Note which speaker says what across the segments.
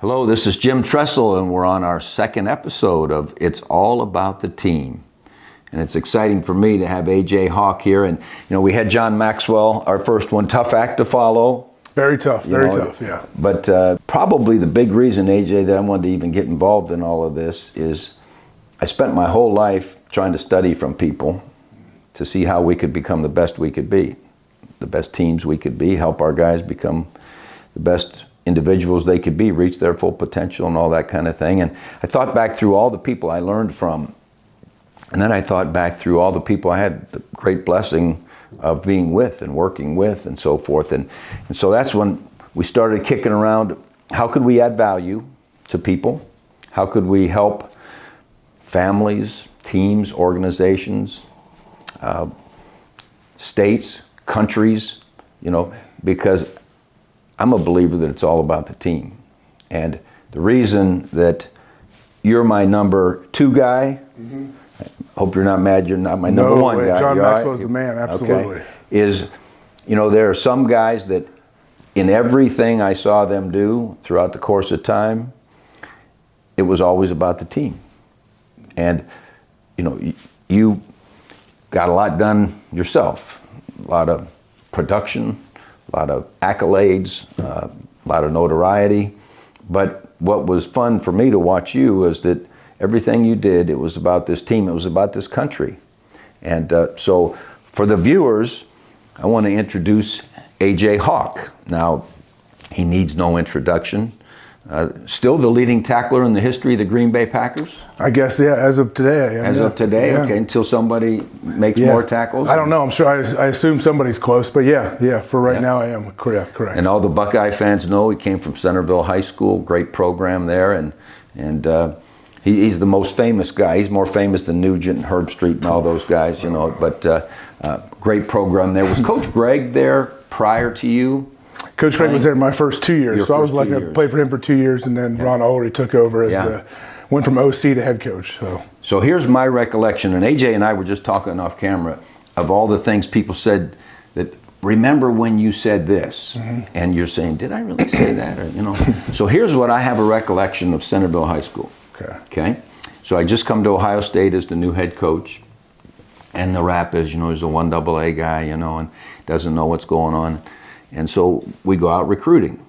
Speaker 1: Hello, this is Jim Tressel, and we're on our second episode of It's All About the Team. And it's exciting for me to have AJ Hawk here. And, we had John Maxwell, our first one, tough act to follow.
Speaker 2: Very tough, tough, yeah.
Speaker 1: But probably the big reason, AJ, that I wanted to even get involved in all of this is I spent my whole life trying to study from people to see how we could become the best we could be, the best teams we could be, help our guys become the best individuals they could be, reach their full potential and all that kind of thing. And I thought back through all the people I learned from, and then I thought back through all the people I had the great blessing of being with and working with and so forth. And so that's when we started kicking around, how could we add value to people? How could we help families, teams, organizations, states, countries, because I'm a believer that it's all about the team. And the reason that you're my number 2 guy, hope you're not mad you're not my number 1 guy.
Speaker 2: John Maxwell's the man, absolutely.
Speaker 1: Okay. Is, there are some guys that in everything I saw them do throughout the course of time, it was always about the team. And, you got a lot done yourself, a lot of production, a lot of accolades, a lot of notoriety. But what was fun for me to watch you was that everything you did, it was about this team, it was about this country. And so for the viewers, I want to introduce AJ Hawk. Now, he needs no introduction. Still the leading tackler in the history of the Green Bay Packers?
Speaker 2: I guess, yeah, as of today I am.
Speaker 1: As of today?
Speaker 2: Yeah.
Speaker 1: Okay, until somebody makes more tackles?
Speaker 2: I don't know, I'm sure, I assume somebody's close, but yeah, for right now I am, correct.
Speaker 1: And all the Buckeye fans know he came from Centerville High School, great program there, and he's the most famous guy. He's more famous than Nugent and Herb Street and all those guys, but great program there. Was Coach Greg there prior to you?
Speaker 2: Coach Greg was there my first 2 years, so I was lucky to play for him for 2 years, and then Ron Ulrich took over as went from OC to head coach.
Speaker 1: So here's my recollection, and AJ and I were just talking off camera of all the things people said that, remember when you said this, and you're saying, did I really say that? Or, So here's what I have a recollection of Centerville High School. Okay. So I just come to Ohio State as the new head coach, and the rap is, he's a 1AA guy, and doesn't know what's going on. And so we go out recruiting.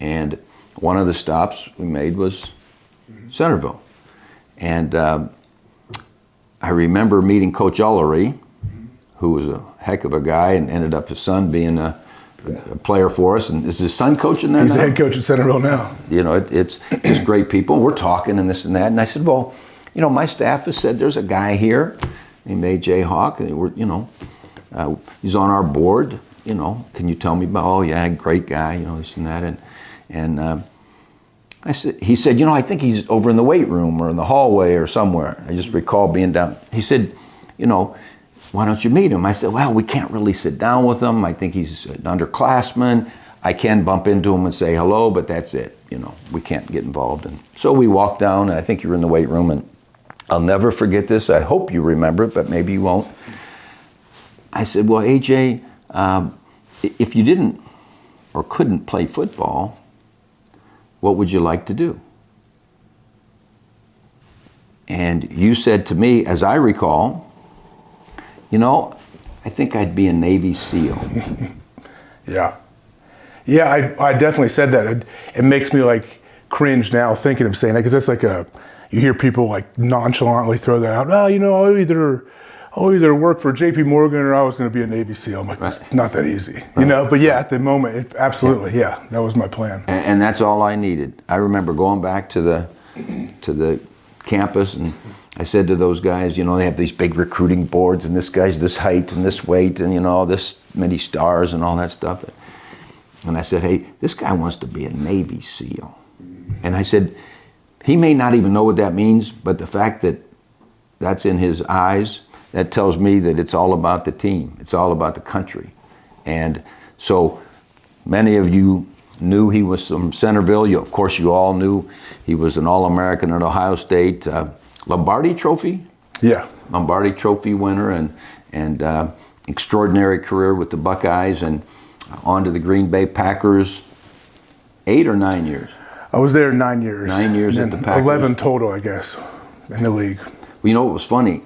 Speaker 1: And one of the stops we made was Centerville. And I remember meeting Coach Ullery, who was a heck of a guy and ended up his son being a player for us. And is his son coaching there
Speaker 2: He's
Speaker 1: now?
Speaker 2: the head coach at Centerville now.
Speaker 1: It's great people. We're talking and this and that. And I said, well, my staff has said there's a guy here named AJ Hawk. And we're, he's on our board. Can you tell me about? Oh yeah, great guy. This and that. And I said, he said, I think he's over in the weight room or in the hallway or somewhere. I just recall being down. He said, why don't you meet him? I said, well, we can't really sit down with him. I think he's an underclassman. I can bump into him and say hello, but that's it. We can't get involved. And so we walked down, and I think you were in the weight room, and I'll never forget this. I hope you remember it, but maybe you won't. I said, well, AJ, if you didn't or couldn't play football, what would you like to do? And you said to me, as I recall, I think I'd be a Navy SEAL.
Speaker 2: Yeah, I definitely said that. It makes me cringe now thinking of saying that, because that's you hear people nonchalantly throw that out. Oh, I'll either work for J.P. Morgan or I was going to be a Navy SEAL. I'm like, it's not that easy, But yeah, at the moment, absolutely, that was my plan.
Speaker 1: And that's all I needed. I remember going back to the campus, and I said to those guys, they have these big recruiting boards, and this guy's this height and this weight, and this many stars and all that stuff. And I said, hey, this guy wants to be a Navy SEAL. And I said, he may not even know what that means, but the fact that that's in his eyes, that tells me that it's all about the team. It's all about the country. And so many of you knew he was from Centerville. Of course, you all knew he was an All-American at Ohio State. Lombardi Trophy?
Speaker 2: Yeah.
Speaker 1: Lombardi Trophy winner, and extraordinary career with the Buckeyes, and on to the Green Bay Packers. 8 or 9 years?
Speaker 2: I was there 9 years.
Speaker 1: 9 years at the Packers.
Speaker 2: 11 total, I guess, in the league.
Speaker 1: Well, you know, it was funny.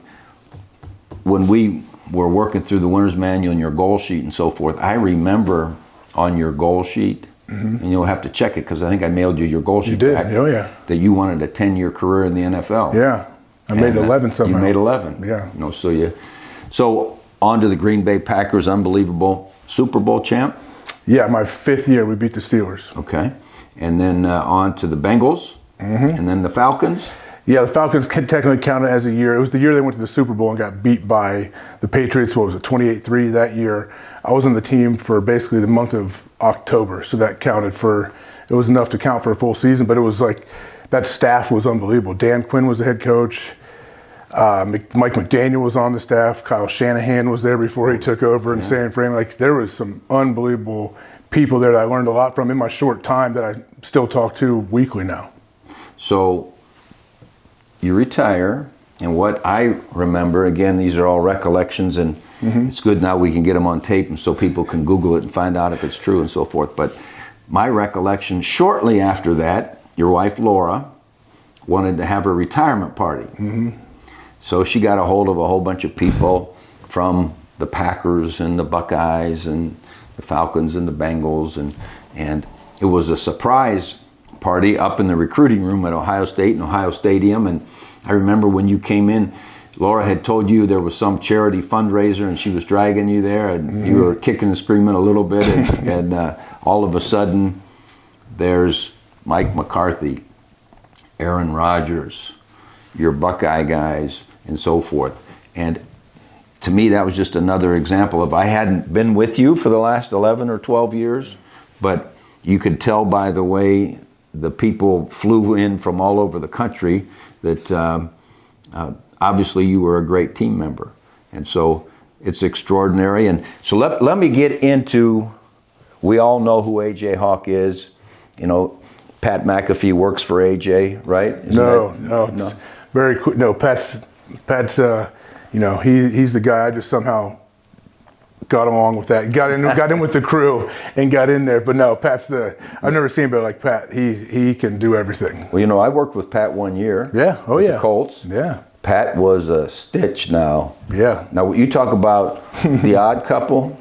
Speaker 1: When we were working through the winner's manual and your goal sheet and so forth, I remember on your goal sheet, and you'll have to check it because I think I mailed you your goal sheet.
Speaker 2: You did,
Speaker 1: back,
Speaker 2: oh yeah.
Speaker 1: that you wanted a 10-year career in the NFL.
Speaker 2: Yeah, I made 11 somehow.
Speaker 1: You made 11.
Speaker 2: Yeah.
Speaker 1: You know, so on to the Green Bay Packers, unbelievable Super Bowl champ.
Speaker 2: Yeah, my 5th year we beat the Steelers.
Speaker 1: Okay, and then on to the Bengals, and then the Falcons.
Speaker 2: Yeah, the Falcons technically counted as a year. It was the year they went to the Super Bowl and got beat by the Patriots. What was it, 28-3 that year? I was on the team for basically the month of October, so that counted for. It was enough to count for a full season, but it was like that staff was unbelievable. Dan Quinn was the head coach. Mike McDaniel was on the staff. Kyle Shanahan was there before he took over in San Fran. Like there was some unbelievable people there that I learned a lot from in my short time that I still talk to weekly now.
Speaker 1: So you retire, and what I remember, again, these are all recollections, and it's good now we can get them on tape and so people can Google it and find out if it's true and so forth. But my recollection, shortly after that, your wife Laura wanted to have a retirement party. So she got a hold of a whole bunch of people from the Packers and the Buckeyes and the Falcons and the Bengals, and it was a surprise party up in the recruiting room at Ohio State and Ohio Stadium. And I remember when you came in, Laura had told you there was some charity fundraiser and she was dragging you there, and you were kicking and screaming a little bit, and all of a sudden there's Mike McCarthy, Aaron Rodgers, your Buckeye guys, and so forth. And to me, that was just another example of, I hadn't been with you for the last 11 or 12 years, but you could tell by the way the people flew in from all over the country that obviously you were a great team member. And so it's extraordinary. And so let me get into, we all know who AJ Hawk is. You know, Pat McAfee works for AJ, right?
Speaker 2: No. Very cool. No, Pat's you know, he's the guy. I just somehow got along with that. Got in with the crew and got in there. But no, I've never seen anybody like Pat. He can do everything.
Speaker 1: Well, you know, I worked with Pat 1 year.
Speaker 2: Yeah. Oh,
Speaker 1: with
Speaker 2: yeah.
Speaker 1: The Colts.
Speaker 2: Yeah.
Speaker 1: Pat was a stitch now.
Speaker 2: Yeah.
Speaker 1: Now, you talk about the odd couple,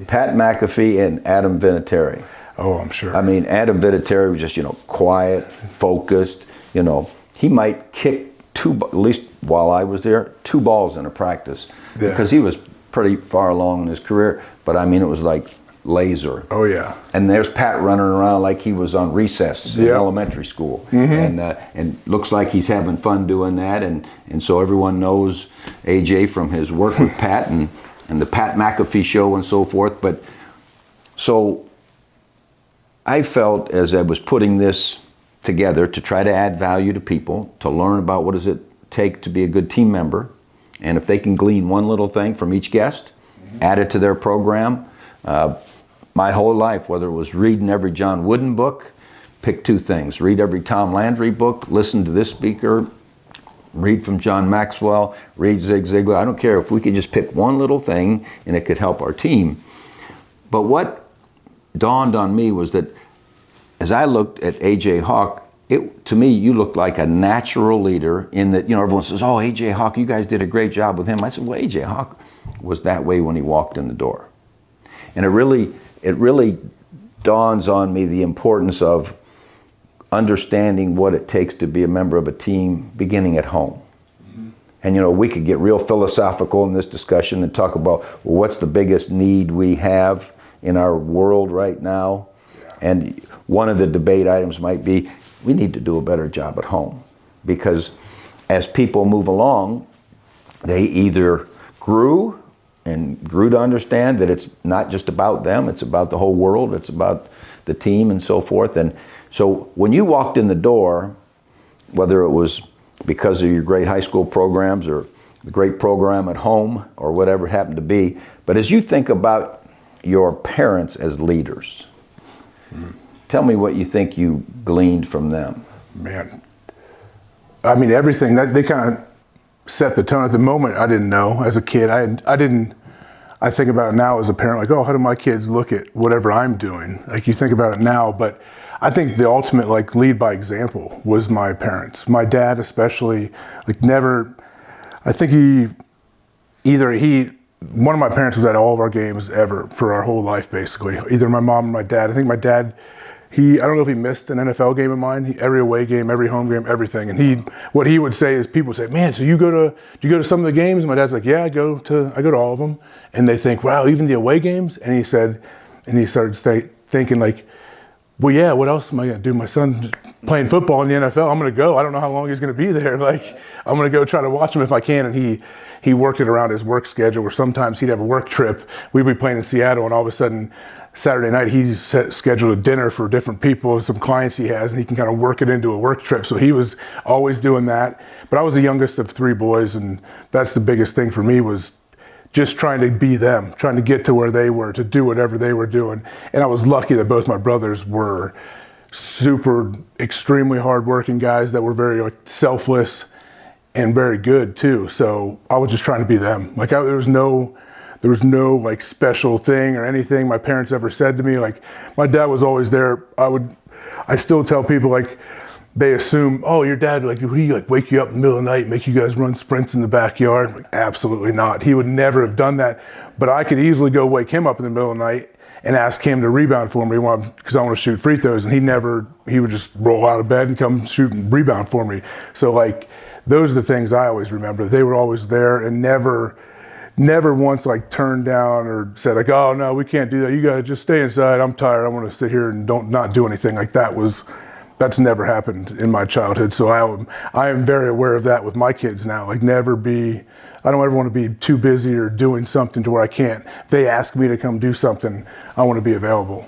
Speaker 1: Pat McAfee and Adam Vinatieri.
Speaker 2: Oh, I'm sure.
Speaker 1: I mean, Adam Vinatieri was just, you know, quiet, focused. You know, he might kick at least while I was there, 2 balls in a practice.
Speaker 2: Yeah.
Speaker 1: Because he was pretty far along in his career. But, I mean, it was like laser.
Speaker 2: Oh, yeah.
Speaker 1: And there's Pat running around like he was on recess in elementary school. And looks like he's having fun doing that. And so everyone knows AJ from his work with Pat and the Pat McAfee Show and so forth. But so I felt as I was putting this together to try to add value to people, to learn about what does it take to be a good team member. And if they can glean one little thing from each guest, add it to their program. My whole life, whether it was reading every John Wooden book, pick 2 things. Read every Tom Landry book, listen to this speaker, read from John Maxwell, read Zig Ziglar. I don't care if we could just pick one little thing and it could help our team. But what dawned on me was that as I looked at AJ Hawk, to me, you looked like a natural leader in that, you know, everyone says, oh, AJ Hawk, you guys did a great job with him. I said, well, AJ Hawk was that way when he walked in the door. And it really dawns on me the importance of understanding what it takes to be a member of a team beginning at home. And, you know, we could get real philosophical in this discussion and talk about, well, what's the biggest need we have in our world right now? And one of the debate items might be, we need to do a better job at home. Because as people move along, they either grew to understand that it's not just about them, it's about the whole world, it's about the team and so forth. And so when you walked in the door, whether it was because of your great high school programs or the great program at home or whatever it happened to be, but as you think about your parents as leaders, tell me what you think you gleaned from them.
Speaker 2: Man, I mean, everything that they kind of set the tone at the moment. I didn't know as a kid. I think about it now as a parent, like, oh, how do my kids look at whatever I'm doing? Like, you think about it now, but I think the ultimate like lead by example was my parents. My dad especially, like never, I think one of my parents was at all of our games ever for our whole life basically. Either my mom or my dad. I think my dad, I don't know if he missed an NFL game of mine. Every away game, every home game, everything. And what he would say is, people would say, "Man, so do you go to some of the games?" And my dad's like, "Yeah, I go to all of them." And they think, "Wow, even the away games?" And he started thinking like, "Well, yeah, what else am I going to do? My son playing football in the NFL. I'm going to go. I don't know how long he's going to be there. Like, I'm going to go try to watch him if I can." And he worked it around his work schedule, where sometimes he'd have a work trip. We'd be playing in Seattle, and all of a sudden, Saturday night, he's scheduled a dinner for different people, some clients he has, and he can kind of work it into a work trip. So he was always doing that. But I was the youngest of 3 boys, and that's the biggest thing for me, was just trying to be them, trying to get to where they were, to do whatever they were doing. And I was lucky that both my brothers were super, extremely hardworking guys that were very like selfless and very good too. So I was just trying to be them. Like there was no like special thing or anything my parents ever said to me. Like my dad was always there. I still tell people, like, they assume, "Oh, your dad, like, would he like wake you up in the middle of the night, make you guys run sprints in the backyard?" Like, absolutely not. He would never have done that. But I could easily go wake him up in the middle of the night and ask him to rebound for me because I want to shoot free throws. And he would just roll out of bed and come shoot and rebound for me. So like, those are the things I always remember. They were always there and never once like turned down or said like, "Oh no, we can't do that. You gotta just stay inside. I'm tired. I want to sit here and not do anything." Like that's never happened in my childhood. So I am very aware of that with my kids now. Like I don't ever want to be too busy or doing something to where I can't. If they ask me to come do something, I want to be available.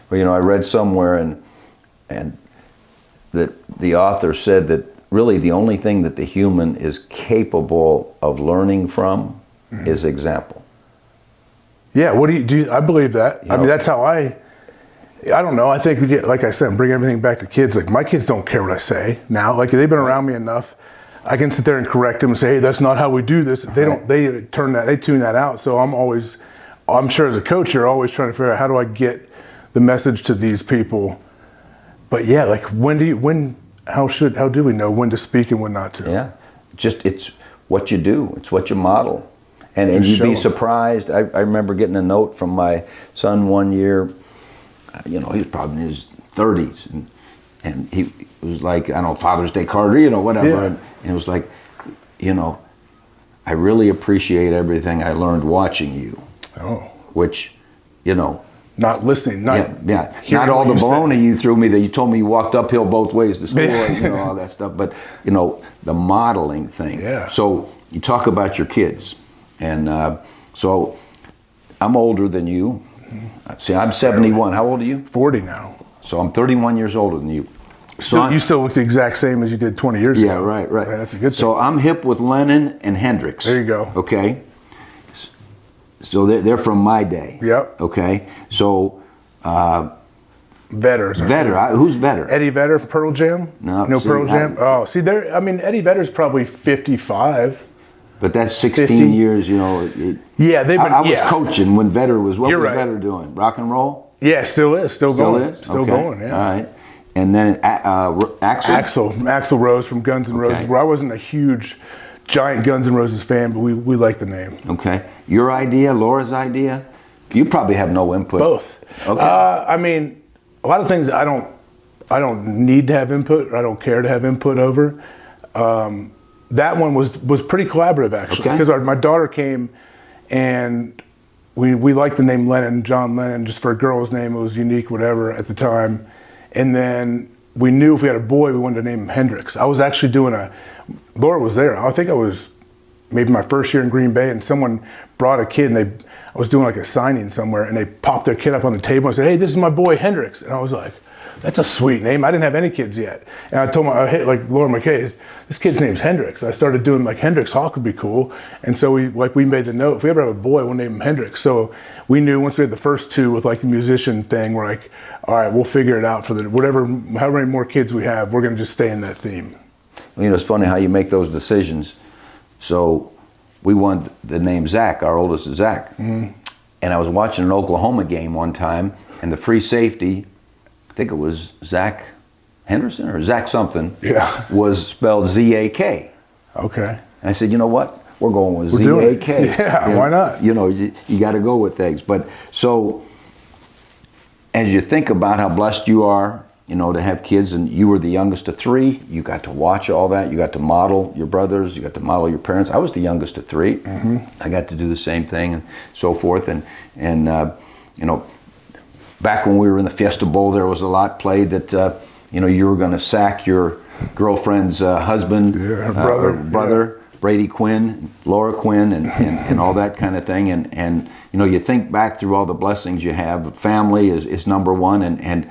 Speaker 1: Well, I read somewhere and that the author said that really the only thing that the human is capable of learning from is example.
Speaker 2: Yeah, what do you I believe that. I mean, that's how I don't know. I think we get, like I said, bring everything back to kids. Like my kids don't care what I say now. Like they've been around me enough. I can sit there and correct them and say, "Hey, that's not how we do this." They tune that out. So I'm sure as a coach, you're always trying to figure out, how do I get the message to these people? But yeah, like how do we know when to speak and when not to?
Speaker 1: Yeah, it's what you do. It's what you model. And you'd be surprised. I remember getting a note from my son one year. He was probably in his 30s, and he was like, I don't know, Father's Day card, whatever.
Speaker 2: Yeah.
Speaker 1: And it was like, "I really appreciate everything I learned watching you."
Speaker 2: Oh.
Speaker 1: Which,
Speaker 2: not listening,
Speaker 1: not all the baloney you threw me that you told me you walked uphill both ways to school, all that stuff. But, the modeling thing.
Speaker 2: Yeah.
Speaker 1: So you talk about your kids. And so I'm older than you. See, I'm 71. How old are you?
Speaker 2: 40 now.
Speaker 1: So I'm 31 years older than you.
Speaker 2: So you still look the exact same as you did 20 years ago.
Speaker 1: Yeah, right.
Speaker 2: That's a good thing.
Speaker 1: So I'm hip with Lennon and Hendrix.
Speaker 2: There you go.
Speaker 1: Okay. So they're from my day.
Speaker 2: Yep.
Speaker 1: Okay. So
Speaker 2: Vedder.
Speaker 1: Who's Vedder?
Speaker 2: Eddie Vedder, Pearl Jam? No Pearl Jam? Eddie Vedder's probably 55.
Speaker 1: But that's 16
Speaker 2: 50.
Speaker 1: years,
Speaker 2: Yeah, they've been.
Speaker 1: I was coaching when Vedder was. What
Speaker 2: You're
Speaker 1: was
Speaker 2: right.
Speaker 1: Vedder doing? Rock and roll?
Speaker 2: Yeah, still is. Still going.
Speaker 1: Is?
Speaker 2: Still
Speaker 1: Okay.
Speaker 2: going, yeah.
Speaker 1: All right. And then Axl?
Speaker 2: Axl Rose from Guns N' Roses, where I wasn't a huge, giant Guns N' Roses fan, but we like the name.
Speaker 1: Okay. Your idea, Laura's idea? You probably have no input.
Speaker 2: Both.
Speaker 1: Okay.
Speaker 2: I mean, a lot of things I don't need to have input, or I don't care to have input over. That one was pretty collaborative, actually, because my daughter came, and we liked the name Lennon, John Lennon, just for a girl's name. It was unique, whatever, at the time. And then we knew if we had a boy, we wanted to name him Hendrix. I was actually Laura was there. I think I was maybe my first year in Green Bay, and someone brought a kid, and I was doing like a signing somewhere, and they popped their kid up on the table and said, "Hey, this is my boy Hendrix." And I was like, "That's a sweet name." I didn't have any kids yet. And I told Laura McKay, "This kid's name's Hendrix." I started doing like Hendrix Hawk would be cool. And so we made the note, if we ever have a boy, we'll name him Hendrix. So we knew once we had the first two with like the musician thing, we're like, all right, we'll figure it out for however many more kids we have, we're going to just stay in that theme.
Speaker 1: It's funny how you make those decisions. So we wanted the name Zach, our oldest is Zach. Mm-hmm. And I was watching an Oklahoma game one time, and the free safety, think it was Zach Henderson or Zach something,
Speaker 2: Yeah.
Speaker 1: was spelled Z-A-K.
Speaker 2: Okay.
Speaker 1: And I said, you know what? We're going with
Speaker 2: doing it.
Speaker 1: Z-A-K.
Speaker 2: Yeah, why not?
Speaker 1: You know, you got to go with things. But so as you think about how blessed you are, you know, to have kids, and you were the youngest of three, you got to watch all that. You got to model your brothers. You got to model your parents. I was the youngest of three. Mm-hmm. I got to do the same thing and so forth. And you know, back when we were in the Fiesta Bowl, there was a lot played that, you know, you were going to sack your girlfriend's husband, brother, Brady Quinn, Laura Quinn, and all that kind of thing. And you know, you think back through all the blessings you have. Family is number one, and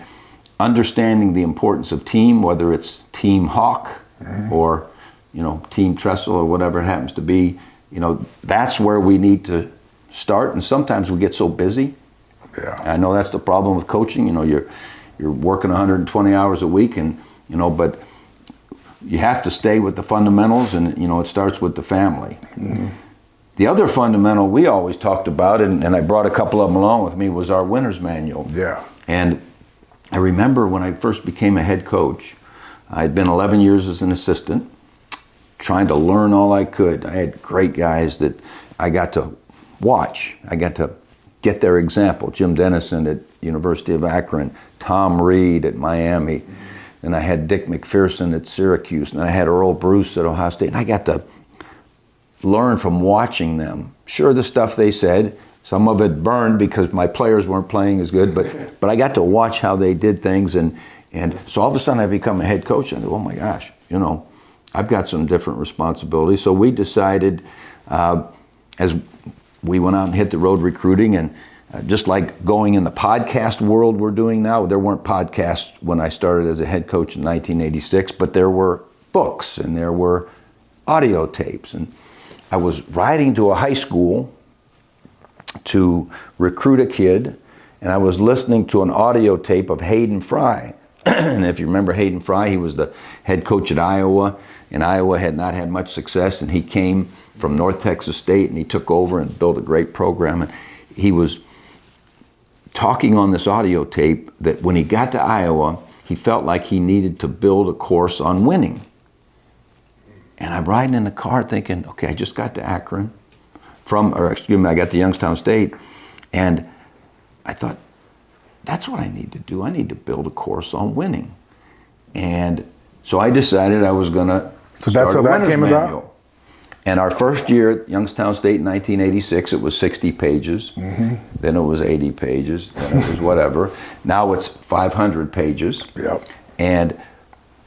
Speaker 1: understanding the importance of team, whether it's Team Hawk or, you know, Team Tressel or whatever it happens to be, you know, that's where we need to start. And sometimes we get so busy.
Speaker 2: Yeah.
Speaker 1: I know that's the problem with coaching. You know, you're working 120 hours a week, and you know, but you have to stay with the fundamentals, and you know, it starts with the family. Mm-hmm. The other fundamental we always talked about, and I brought a couple of them along with me, was our winner's manual.
Speaker 2: Yeah.
Speaker 1: And I remember when I first became a head coach, I'd been 11 years as an assistant, trying to learn all I could. I had great guys that I got to watch. I got to get their example. Jim Dennison at University of Akron, Tom Reed at Miami, and I had Dick McPherson at Syracuse, and I had Earl Bruce at Ohio State, and I got to learn from watching them. Sure, the stuff they said, some of it burned because my players weren't playing as good, but I got to watch how they did things, and so all of a sudden I become a head coach, and I go, oh my gosh, you know, I've got some different responsibilities. So we decided, as we went out and hit the road recruiting, and just like going in the podcast world we're doing now, there weren't podcasts when I started as a head coach in 1986, but there were books and there were audio tapes. And I was riding to a high school to recruit a kid, and I was listening to an audio tape of Hayden Fry. And if you remember Hayden Fry, he was the head coach at Iowa, and Iowa had not had much success, and he came from North Texas State, and he took over and built a great program. And he was talking on this audio tape that when he got to Iowa, he felt like he needed to build a course on winning. And I'm riding in the car thinking, okay, I just got to Akron I got to Youngstown State, and I thought, that's what I need to do. I need to build a course on winning. And so I decided I was going to
Speaker 2: start a winner's manual.
Speaker 1: And our first year at Youngstown State in 1986, it was 60 pages. Mm-hmm. Then it was 80 pages. Then it was whatever. Now it's 500 pages.
Speaker 2: Yep.
Speaker 1: And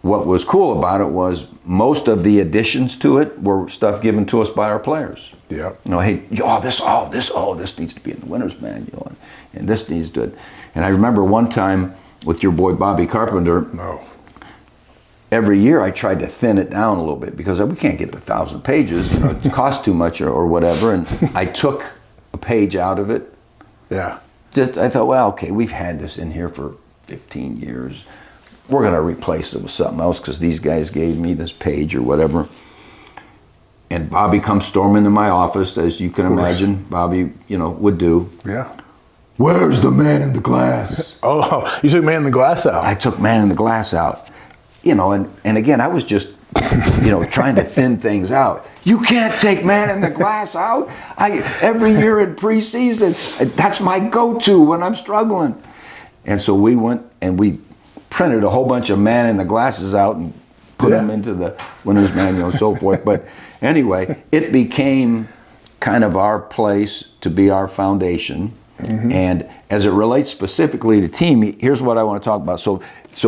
Speaker 1: what was cool about it was most of the additions to it were stuff given to us by our players.
Speaker 2: Yep.
Speaker 1: You know, hey, this needs to be in the winner's manual, and this needs to. And I remember one time with your boy Bobby Carpenter.
Speaker 2: No.
Speaker 1: Every year I tried to thin it down a little bit because we can't get to 1,000 pages. You know, it costs too much or whatever. And I took a page out of it.
Speaker 2: Yeah.
Speaker 1: I thought, well, okay, we've had this in here for 15 years. We're going to replace it with something else because these guys gave me this page or whatever. And Bobby comes storming into my office, as you can imagine Bobby, you know, would do.
Speaker 2: Yeah.
Speaker 1: Where's the man in the glass?
Speaker 2: Oh, you took man in the glass out.
Speaker 1: I took man in the glass out. You know, and again, I was just, you know, trying to thin things out. You can't take man in the glass out. Every year in preseason, that's my go-to when I'm struggling. And so we went and we printed a whole bunch of man in the glasses out and put them into the winner's manual and so forth. But anyway, it became kind of our place to be our foundation. Mm-hmm. And as it relates specifically to team, here's what I want to talk about. So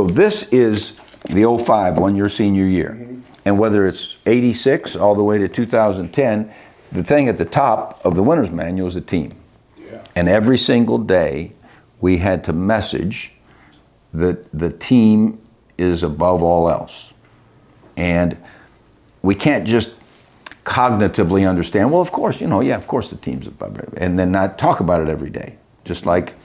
Speaker 1: this is the 05, 1 year senior year. Mm-hmm. And whether it's 86 all the way to 2010, the thing at the top of the winner's manual is the team. Yeah. And every single day we had to message that the team is above all else. And we can't just cognitively understand, well, of course, you know, yeah, of course the team's above it, and then not talk about it every day. Just like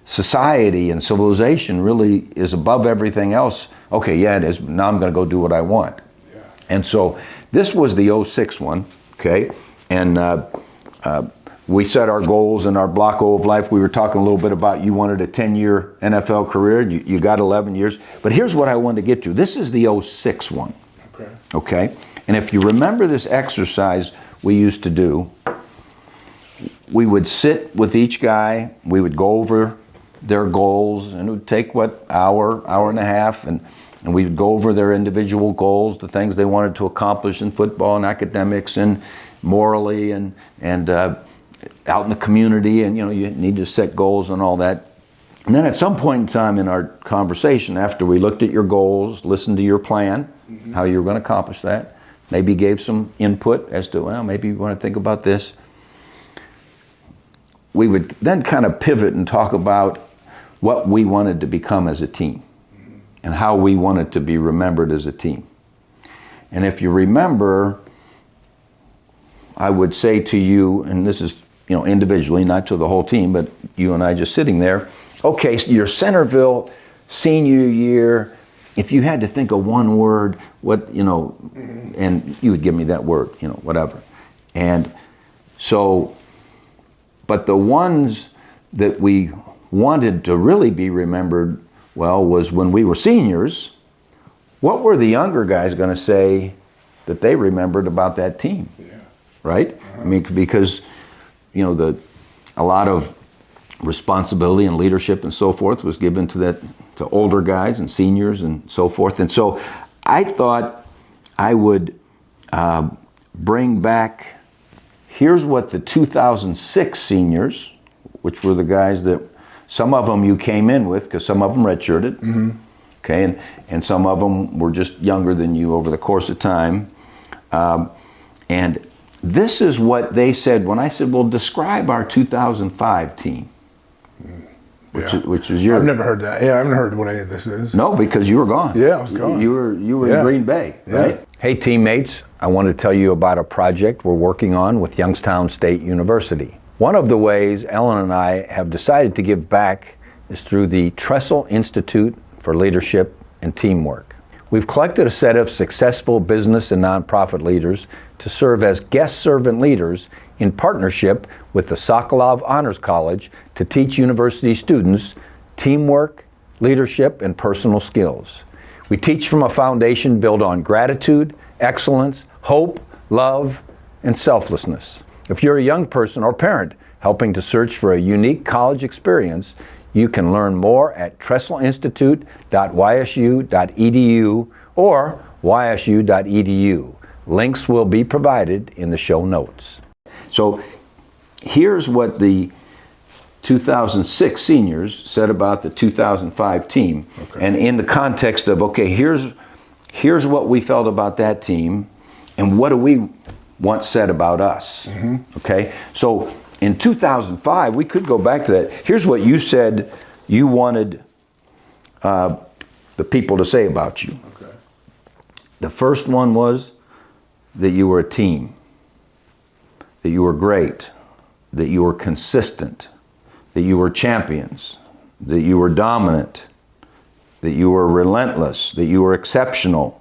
Speaker 1: society and civilization really is above everything else. Okay, yeah, it is. Now I'm going to go do what I want. Yeah. And so this was the 06 one, okay? And we set our goals in our block O of life. We were talking a little bit about you wanted a 10-year NFL career. You got 11 years. But here's what I wanted to get to. This is the 06 one. Okay? And if you remember this exercise we used to do, we would sit with each guy. We would go over their goals, and it would take, hour and a half, and we would go over their individual goals, the things they wanted to accomplish in football and academics and morally and out in the community, and you need to set goals and all that. And then at some point in time in our conversation, after we looked at your goals, listened to your plan, how you were going to accomplish that, maybe gave some input as to, well, maybe you want to think about this, we would then kind of pivot and talk about what we wanted to become as a team and how we wanted to be remembered as a team. And if you remember, I would say to you, and this is individually, not to the whole team, but you and I just sitting there, okay, so your Centerville senior year, if you had to think of one word, and you would give me that word, whatever. And so, but the ones that we wanted to really be remembered well was when we were seniors. What were the younger guys going to say that they remembered about that team? Yeah. Right? Uh-huh. I mean, because a lot of responsibility and leadership and so forth was given to older guys and seniors and so forth. And so I thought I would bring back, here's what the 2006 seniors, which were the guys that some of them you came in with, because some of them redshirted, okay, and some of them were just younger than you over the course of time. And this is what they said when I said, well, describe our 2005 team, which is your...
Speaker 2: I've never heard that. Yeah, I haven't heard what any of this is.
Speaker 1: No, because you were gone.
Speaker 2: Yeah, I was gone.
Speaker 1: You were in Green Bay, right? Hey, teammates, I want to tell you about a project we're working on with Youngstown State University. One of the ways Ellen and I have decided to give back is through the Tressel Institute for Leadership and Teamwork. We've collected a set of successful business and nonprofit leaders to serve as guest servant leaders in partnership with the Sokolov Honors College to teach university students teamwork, leadership, and personal skills. We teach from a foundation built on gratitude, excellence, hope, love, and selflessness. If you're a young person or parent helping to search for a unique college experience, you can learn more at tresselinstitute.ysu.edu or ysu.edu. Links will be provided in the show notes. So here's what the 2006 seniors said about the 2005 team. Okay. And in the context of, okay, here's what we felt about that team, and what do we want said about us. Okay? So in 2005, we could go back to that. Here's what you said you wanted the people to say about you. Okay. The first one was that you were a team, that you were great, that you were consistent, that you were champions, that you were dominant, that you were relentless, that you were exceptional,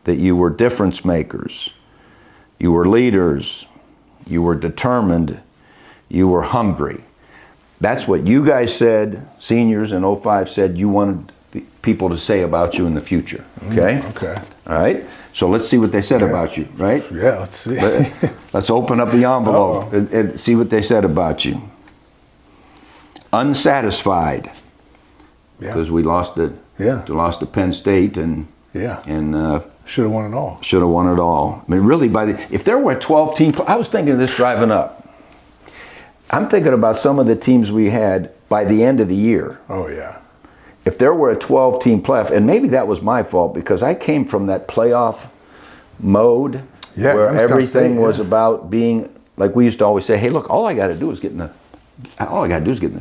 Speaker 1: that you were difference makers, you were leaders, you were determined, you were hungry. That's what you guys said, seniors in 05 said you wanted people to say about you in the future. Okay?
Speaker 2: Okay.
Speaker 1: All right? So let's see what they said about you, right?
Speaker 2: Yeah, let's see.
Speaker 1: Let's open up the envelope and see what they said about you. Unsatisfied. Because we lost to Penn State and
Speaker 2: should have won it all.
Speaker 1: Should have won it all. I mean, really, if there were a 12-team, I was thinking of this driving up. I'm thinking about some of the teams we had by the end of the year.
Speaker 2: Oh yeah.
Speaker 1: If there were a 12-team playoff, and maybe that was my fault because I came from that playoff mode where everything was about being, like we used to always say, hey, look, all I got to do is get in the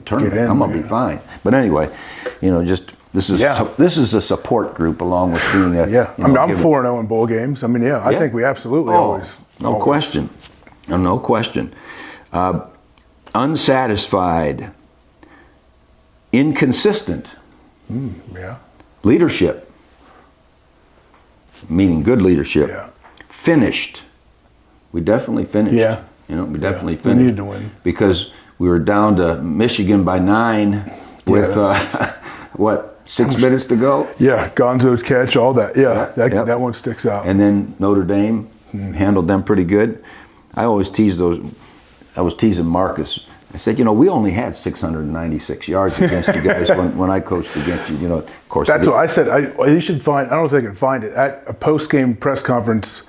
Speaker 1: tournament. I'm gonna be fine. But anyway, this is a support group along with being a
Speaker 2: I'm 4-0 in bowl games. I mean, I think we absolutely always.
Speaker 1: No question. No question. Unsatisfied, inconsistent. Leadership, meaning good leadership. Finished. We definitely finished. We definitely
Speaker 2: We
Speaker 1: finished.
Speaker 2: needed to win.
Speaker 1: Because we were down to Michigan by 9 with, 6 minutes to go?
Speaker 2: Yeah, Gonzo's catch, all that. Yeah,
Speaker 1: Yep.
Speaker 2: that one sticks out.
Speaker 1: And then Notre Dame handled them pretty good. I always tease those. I was teasing Marcus. I said, we only had 696 yards against you guys when I coached against you. Of course.
Speaker 2: That's what I said. You should find. I don't know if they can find it at a post-game press conference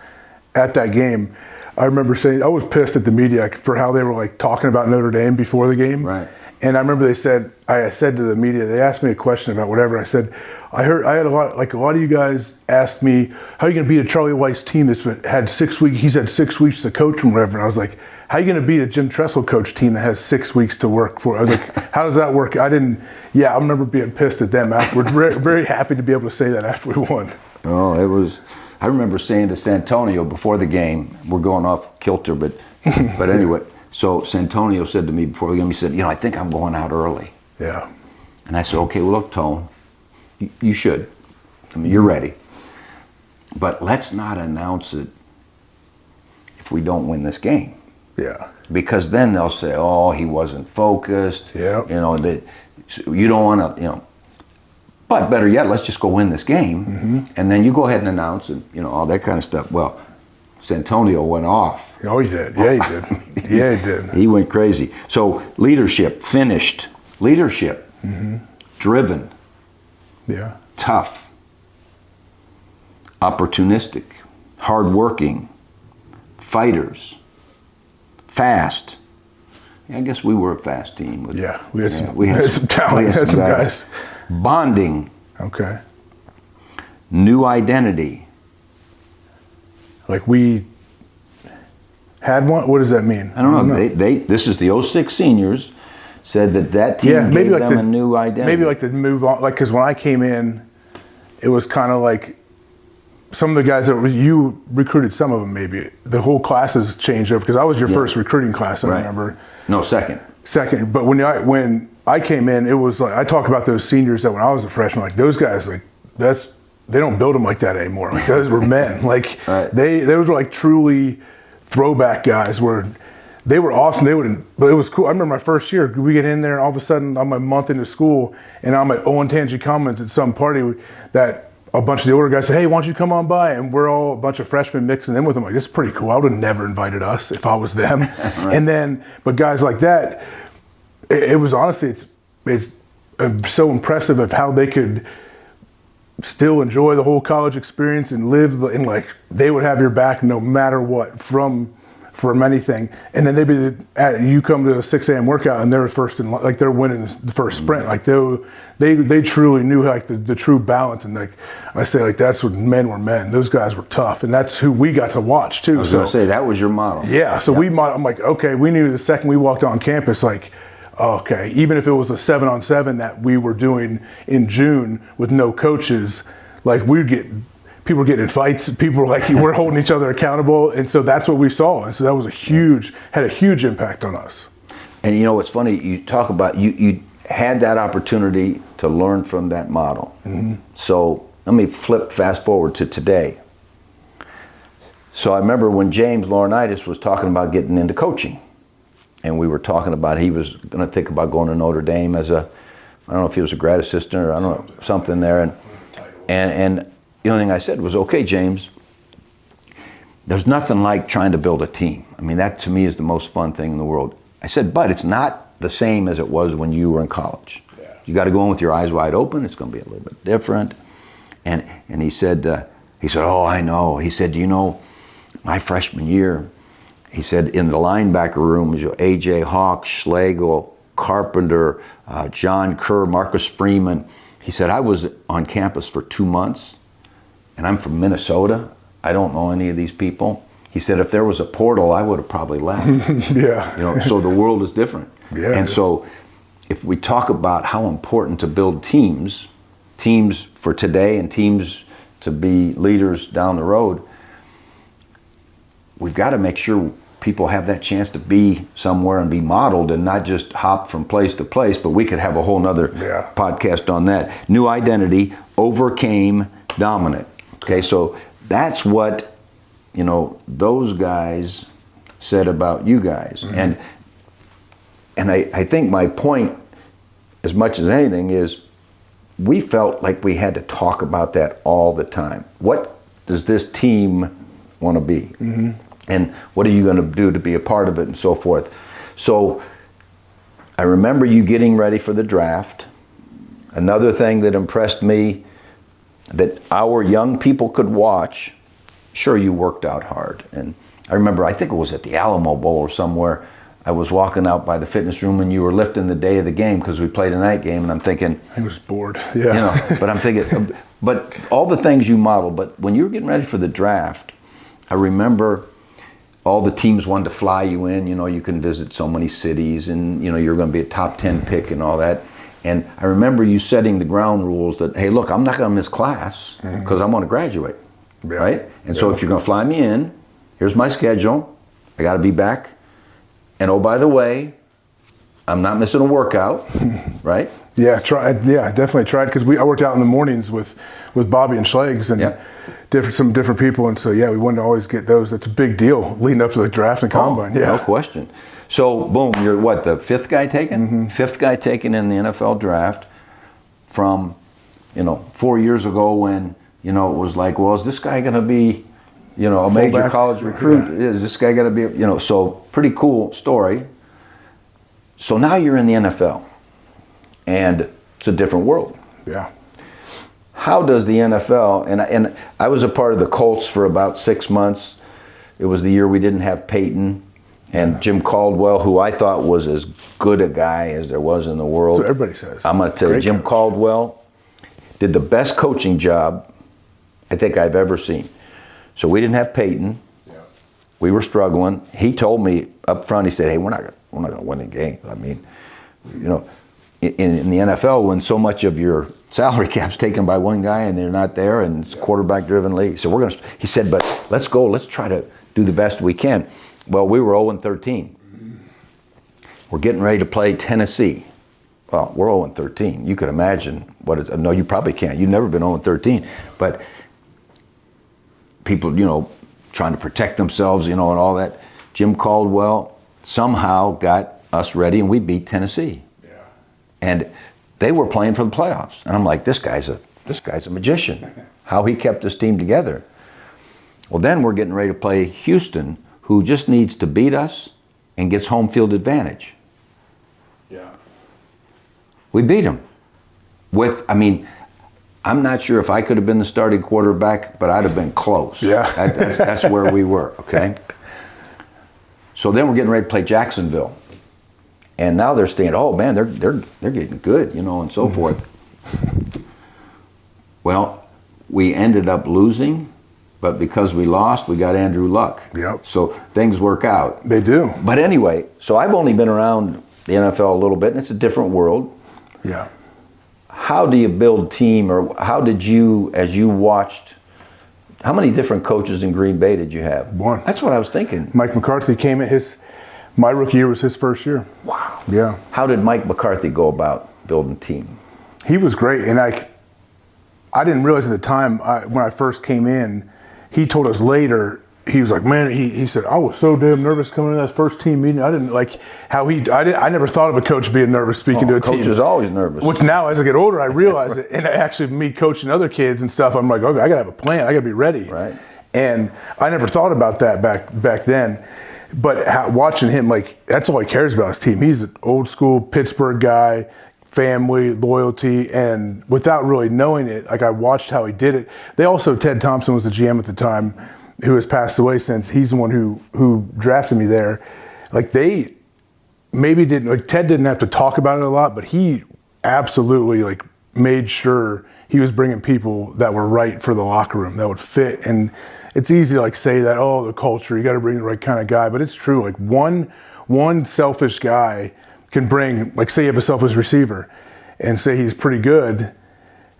Speaker 2: at that game. I remember saying I was pissed at the media for how they were like talking about Notre Dame before the game.
Speaker 1: Right.
Speaker 2: And I remember I said to the media, they asked me a question about whatever. I said, I had a lot of you guys asked me, how are you going to beat a Charlie Weiss team that's had 6 weeks? He's had 6 weeks to coach from whatever. And I was like, how are you going to beat a Jim Tressel coach team that has 6 weeks to work for? I was like, how does that work? I remember being pissed at them afterwards. Very, very happy to be able to say that after we won.
Speaker 1: Oh, it was. I remember saying to Santonio before the game, we're going off kilter, but anyway. So Santonio said to me before the game, he said, I think I'm going out early.
Speaker 2: Yeah.
Speaker 1: And I said, okay, well, look, Tone, you should. You're ready. But let's not announce it if we don't win this game.
Speaker 2: Yeah.
Speaker 1: Because then they'll say, oh, he wasn't focused.
Speaker 2: Yeah.
Speaker 1: You don't want to, But better yet, let's just go win this game. And then you go ahead and announce it, all that kind of stuff. Well, Santonio went off.
Speaker 2: Oh, he did. Yeah, he did. Yeah, he did.
Speaker 1: He went crazy. So leadership, finished. Leadership, driven,
Speaker 2: Yeah.
Speaker 1: tough, opportunistic, hardworking, fighters, fast. Yeah, I guess we were a fast team.
Speaker 2: We had some talent.
Speaker 1: We
Speaker 2: We had some guys.
Speaker 1: Bonding,
Speaker 2: Okay.
Speaker 1: new identity.
Speaker 2: Like we had one. What does that mean?
Speaker 1: I don't know. This is the 06 seniors said that team gave them a new identity.
Speaker 2: Maybe like the move on, like because when I came in, it was kind of like some of the guys you recruited. Some of them maybe the whole class has changed over because I was your first recruiting class. I remember.
Speaker 1: No, second.
Speaker 2: Second, but when I came in, it was like I talk about those seniors that when I was a freshman, like those guys, like they don't build them like that anymore. Like those were men. Like those were like truly throwback guys where they were awesome. But it was cool. I remember my first year, we get in there and all of a sudden I'm a month into school and I'm at Owen Tangi Commons at some party that a bunch of the older guys said, hey, why don't you come on by? And we're all a bunch of freshmen mixing in with them. Like, this is pretty cool. I would have never invited us if I was them. Right. But guys like that, it was honestly, it's so impressive of how they could still enjoy the whole college experience and live in like they would have your back no matter what from anything. And then you come to a 6 a.m. workout and they're first in, like they're winning the first sprint. Like they truly knew like the true balance. And like I say, like that's what men were men. Those guys were tough, and that's who we got to watch too.
Speaker 1: I was gonna say that was your model.
Speaker 2: Yeah. So I'm like, okay, we knew the second we walked on campus, like. Okay, even if it was a 7-on-7 that we were doing in June with no coaches, like people were getting in fights. People were like, we're holding each other accountable, and so that's what we saw. And so that was had a huge impact on us.
Speaker 1: And what's funny? You talk about you had that opportunity to learn from that model. Mm-hmm. So let me fast forward to today. So I remember when James Laurinaitis was talking about getting into coaching. And we were talking about he was going to think about going to Notre Dame as I don't know if he was a grad assistant or I don't know, something there. And the only thing I said was, okay, James, there's nothing like trying to build a team. I mean, that to me is the most fun thing in the world. I said, but it's not the same as it was when you were in college. Yeah. You got to go in with your eyes wide open. It's going to be a little bit different. And he said, oh, I know. He said, my freshman year, he said, in the linebacker room was AJ Hawk, Schlegel, Carpenter, John Kerr, Marcus Freeman. He said, I was on campus for 2 months, and I'm from Minnesota. I don't know any of these people. He said, if there was a portal, I would have probably left.
Speaker 2: Yeah.
Speaker 1: So the world is different.
Speaker 2: Yeah.
Speaker 1: And so if we talk about how important to build teams for today and teams to be leaders down the road, we've got to make sure people have that chance to be somewhere and be modeled and not just hop from place to place, but we could have a whole nother podcast on that. New identity, overcame, dominant. Okay, so that's what, those guys said about you guys. And I think my point, as much as anything, is we felt like we had to talk about that all the time. What does this team want to be? And what are you going to do to be a part of it, and so forth? So I remember you getting ready for the draft. Another thing that impressed me that our young people could watch, sure, you worked out hard. And I remember, I think it was at the Alamo Bowl or somewhere, I was walking out by the fitness room and you were lifting the day of the game because we played a night game, and I'm thinking,
Speaker 2: I was bored. Yeah.
Speaker 1: But I'm thinking, but all the things you model, but when you were getting ready for the draft, I remember all the teams wanted to fly you in, you can visit so many cities, and you're going to be a top 10 pick and all that. And I remember you setting the ground rules that, hey, look, I'm not going to miss class because I want to graduate, right? And so if you're going to fly me in, here's my schedule. I got to be back. And oh, by the way, I'm not missing a workout, right?
Speaker 2: Yeah, I definitely tried, because I worked out in the mornings with Bobby and Schlegs and some different people, and so we wanted to always get those. That's a big deal leading up to the draft and combine.
Speaker 1: No question. So boom, you're what, the fifth guy taken? Fifth guy taken in the NFL draft from 4 years ago when it was like, well, is this guy going to be a major college recruit? Is this guy going to be so pretty cool story. So now you're in the NFL, and it's a different world.
Speaker 2: Yeah.
Speaker 1: How does the NFL, and I was a part of the Colts for about 6 months. It was the year we didn't have Peyton and Jim Caldwell, who I thought was as good a guy as there was in the world.
Speaker 2: So everybody says.
Speaker 1: I'm going to tell you, Jim Caldwell did the best coaching job I think I've ever seen. So we didn't have Peyton. Yeah. We were struggling. He told me up front, he said, hey, we're not going to win the game. I mean, in the NFL, when so much of your salary cap's taken by one guy and they're not there, and it's a quarterback-driven league. So he said, but let's try to do the best we can. Well, we were 0-13. We're getting ready to play Tennessee. Well, we're 0-13. You could imagine no, you probably can't. You've never been 0-13. But people, trying to protect themselves, and all that. Jim Caldwell somehow got us ready, and we beat Tennessee. Yeah. And they were playing for the playoffs. And I'm like, this guy's a magician. How he kept this team together. Well, then we're getting ready to play Houston, who just needs to beat us and gets home field advantage. Yeah. We beat them. I'm not sure if I could have been the starting quarterback, but I'd have been close. Yeah. That's where we were, okay? So then we're getting ready to play Jacksonville. And now they're saying, oh man, they're getting good, and so forth. Well, we ended up losing, but because we lost, we got Andrew Luck. Yep. So things work out.
Speaker 2: They do.
Speaker 1: But anyway, so I've only been around the NFL a little bit, and it's a different world.
Speaker 2: Yeah.
Speaker 1: How do you build team, or how did you, as you watched, how many different coaches in Green Bay did you have?
Speaker 2: One.
Speaker 1: That's what I was thinking.
Speaker 2: Mike McCarthy came in my rookie year was his first year.
Speaker 1: Wow.
Speaker 2: Yeah.
Speaker 1: How did Mike McCarthy go about building team?
Speaker 2: He was great, and I didn't realize at the time when I first came in. He told us later, he was like, man, he said, I was so damn nervous coming to that first team meeting. I didn't like how I never thought of a coach being nervous speaking to a team.
Speaker 1: Coach is always nervous.
Speaker 2: Which now, as I get older, I realize it. And actually, me coaching other kids and stuff, I'm like, okay, I got to have a plan. I got to be ready.
Speaker 1: Right.
Speaker 2: And I never thought about that back then. But watching him, like, that's all he cares about, his team. He's an old school Pittsburgh guy, family, loyalty, and without really knowing it, like, I watched how he did it. Ted Thompson was the GM at the time, who has passed away since. He's the one who drafted me there. Like, they maybe didn't, like, Ted didn't have to talk about it a lot, but he absolutely, like, made sure he was bringing people that were right for the locker room, that would fit. And it's easy to, like, say that, oh, the culture, you got to bring the right kind of guy, but it's true. Like, one selfish guy can bring, like, say you have a selfish receiver and say he's pretty good,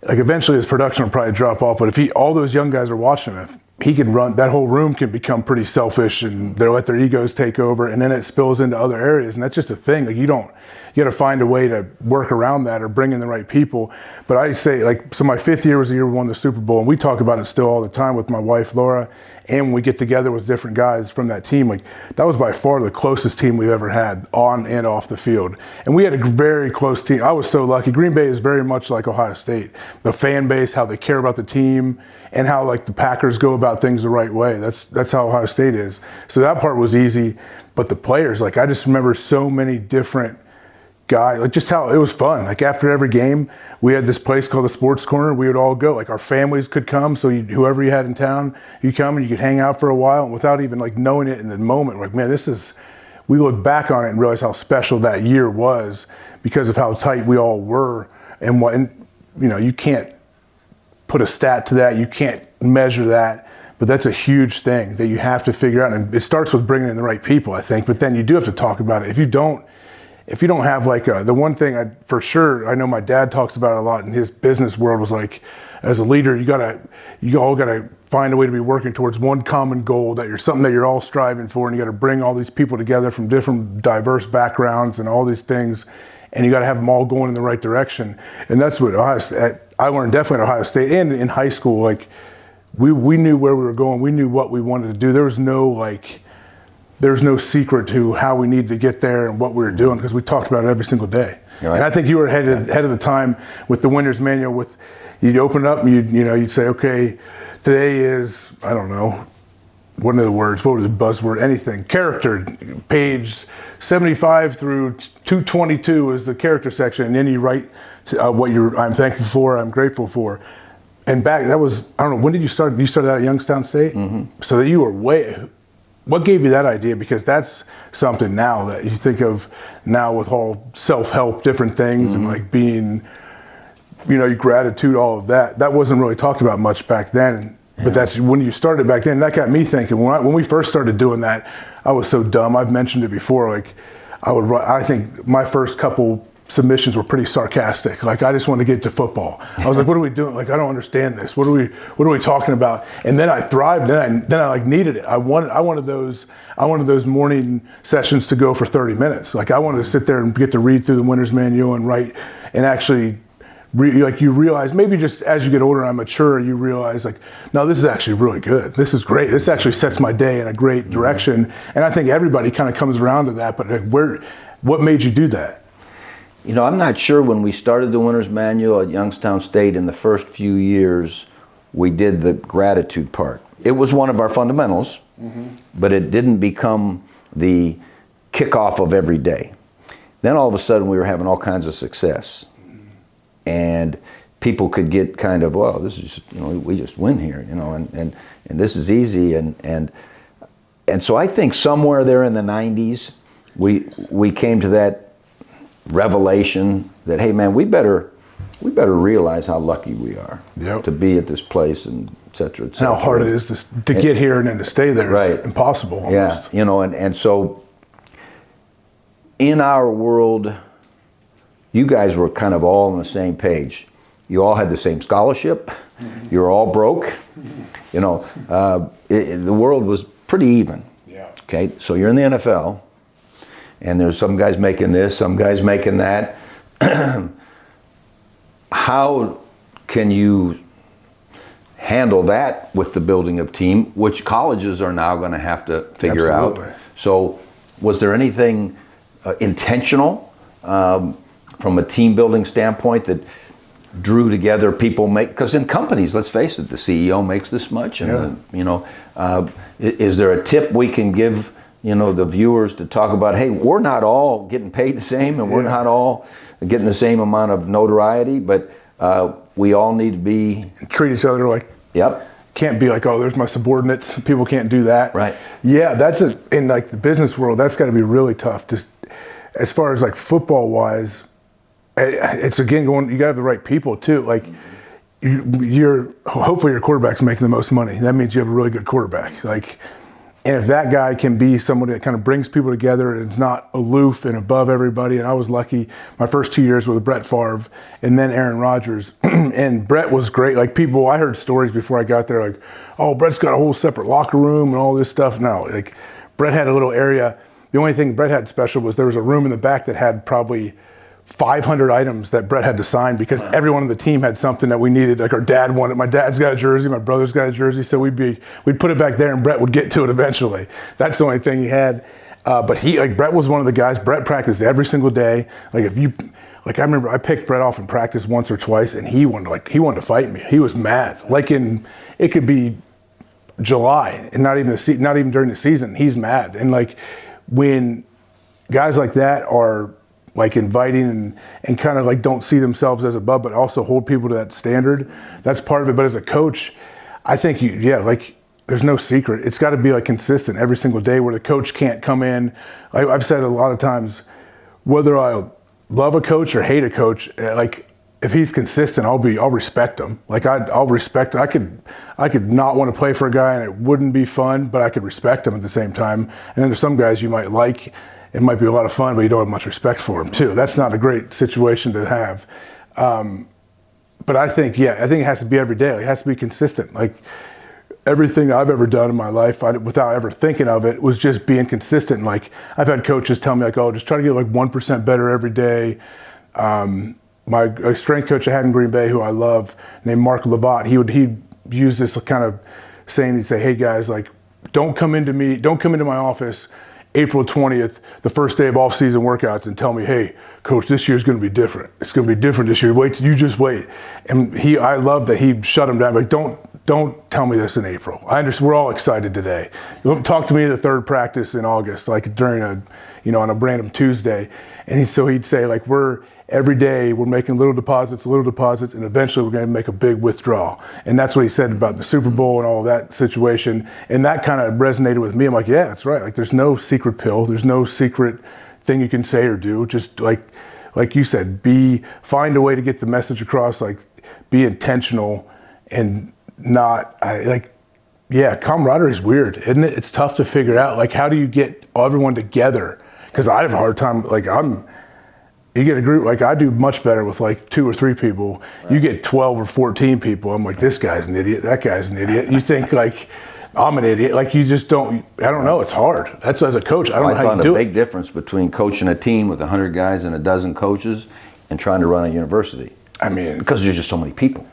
Speaker 2: like, eventually his production will probably drop off. But if all those young guys are watching him, he can run, that whole room can become pretty selfish and they'll let their egos take over, and then it spills into other areas, and that's just a thing. Like you got to find a way to work around that or bring in the right people. But I say, like, so my 5th year was the year we won the Super Bowl, and we talk about it still all the time with my wife Laura, and when we get together with different guys from that team, like that was by far the closest team we've ever had on and off the field. And we had a very close team. I was so lucky. Green Bay is very much like Ohio State. The fan base, how they care about the team, and how like the Packers go about things the right way. That's how Ohio State is. So that part was easy. But the players, like I just remember so many different guys, like just how it was fun. Like after every game, we had this place called the Sports Corner. We would all go. Like our families could come. So whoever you had in town, you come and you could hang out for a while, and without even like knowing it in the moment, we're like, man, we look back on it and realize how special that year was because of how tight we all were, and you can't put a stat to that. You can't measure that, but that's a huge thing that you have to figure out. And it starts with bringing in the right people, I think, but then you do have to talk about it. If you don't have like the one thing for sure, I know my dad talks about it a lot in his business world, was like, as a leader, you all gotta find a way to be working towards one common goal, something that you're all striving for, and you gotta bring all these people together from different diverse backgrounds and all these things, and you gotta have them all going in the right direction. And that's what I learned definitely at Ohio State and in high school. Like we knew where we were going. We knew what we wanted to do. There was no secret to how we needed to get there and what we were doing, because we talked about it every single day. Right. And I think you were ahead of the time with the winner's manual. You'd open it up and you'd say, okay, today is, I don't know, what are the words? What was the buzzword? Anything. Character. Page 75 through 222 is the character section, and then you write what I'm thankful for, I'm grateful for. And that was, I don't know, when did you start? You started out at Youngstown State? Mm-hmm. So that you were what gave you that idea? Because that's something now that you think of now with all self-help, different things, mm-hmm. and like being, your gratitude, all of that. That wasn't really talked about much back then. Yeah. But that's when you started back then. That got me thinking. When we first started doing that, I was so dumb. I've mentioned it before. Like I think my first couple submissions were pretty sarcastic. Like, I just want to get to football. I was like, what are we doing? Like, I don't understand this. What are we talking about? And then I thrived. Then I like needed it. I wanted those morning sessions to go for 30 minutes. Like, I wanted to sit there and get to read through the winner's manual and write, and actually you realize, maybe just as you get older and mature, you realize, like, no, this is actually really good. This is great. This actually sets my day in a great direction. And I think everybody kind of comes around to that. But like, what made you do that?
Speaker 1: I'm not sure when we started the winner's manual at Youngstown State in the first few years, we did the gratitude part. It was one of our fundamentals, mm-hmm. but it didn't become the kickoff of every day. Then all of a sudden we were having all kinds of success. And people could get kind of, well, this is, we just win here, and this is easy. And so I think somewhere there in the 90s, we came to that revelation that, hey man, we better realize how lucky we are to be at this place, and et cetera, et cetera.
Speaker 2: How hard it is to get here and then to stay there. Right. Is impossible almost.
Speaker 1: Yeah, and so in our world, you guys were kind of all on the same page. You all had the same scholarship. Mm-hmm. You were all broke. Mm-hmm. The world was pretty even. Yeah. Okay, so you're in the NFL, and there's some guys making this, some guys making that. How can you handle that with the building of team, which colleges are now going to have to figure Absolutely. Out? So was there anything intentional from a team building standpoint that drew together people? Because in companies, let's face it, the CEO makes this much, and is there a tip we can give the viewers to talk about, hey, we're not all getting paid the same, and we're not all getting the same amount of notoriety, but we all need to be...
Speaker 2: Treat each other like...
Speaker 1: Yep.
Speaker 2: Can't be like, oh, there's my subordinates. People can't do that.
Speaker 1: Right.
Speaker 2: Yeah, in like the business world, that's got to be really tough. Just as far as like football-wise, it's again going, you got to have the right people too. Like, hopefully your quarterback's making the most money. That means you have a really good quarterback. Like, And if that guy can be someone that kind of brings people together and is not aloof and above everybody, and I was lucky my first 2 years with Brett Favre and then Aaron Rodgers, and Brett was great. Like I heard stories before I got there, like, oh, Brett's got a whole separate locker room and all this stuff. No, like Brett had a little area. The only thing Brett had special was there was a room in the back that had probably 500 items that Brett had to sign because everyone on the team had something that we needed. Like our dad wanted, my dad's got a jersey, my brother's got a jersey, so we'd put it back there and Brett would get to it eventually. That's the only thing he had. But Brett was one of the guys. Brett practiced every single day. I remember I picked Brett off in practice once or twice, and he wanted to fight me. He was mad. It could be July and not even during the season. He's mad. And when guys like that are inviting and kind of don't see themselves as above, but also hold people to that standard. That's part of it. But as a coach, I think there's no secret. It's got to be consistent every single day where the coach can't come in. I've said a lot of times, whether I love a coach or hate a coach, if he's consistent, I'll respect him. I'll respect. I could not want to play for a guy and it wouldn't be fun, but I could respect him at the same time. And then there's some guys you might like. It might be a lot of fun, but you don't have much respect for him too. That's not a great situation to have. But I think it has to be every day. It has to be consistent. Everything I've ever done in my life, without ever thinking of it, was just being consistent. I've had coaches tell me, oh, just try to get 1% better every day. My strength coach I had in Green Bay, who I love, named Mark Lavat, he'd use this kind of saying. He'd say, "Hey guys, don't come into my office April 20th, the first day of off-season workouts, and tell me, hey, coach, this year's going to be different. It's going to be different this year. You just wait." And I love that he shut him down. Don't tell me this in April. I understand. We're all excited today. Talk to me at the third practice in August, during on a random Tuesday. And so he'd say, every day we're making little deposits, and eventually we're going to make a big withdrawal. And that's what he said about the Super Bowl and all of that situation. And that kind of resonated with me. I'm yeah, that's right. There's no secret pill. There's no secret thing you can say or do. Just like you said, find a way to get the message across. Be intentional and not camaraderie is weird, isn't it? It's tough to figure out. How do you get everyone together? Because I have a hard time. You get a group, I do much better with 2 or 3 people. Right. You get 12 or 14 people. I'm this guy's an idiot, that guy's an idiot. You think I'm an idiot. You just don't, I don't know. It's hard. That's as a coach. I don't know how you do it. I found a big difference between coaching a team with 100 guys and a dozen coaches and trying to run a university. Because there's just so many people.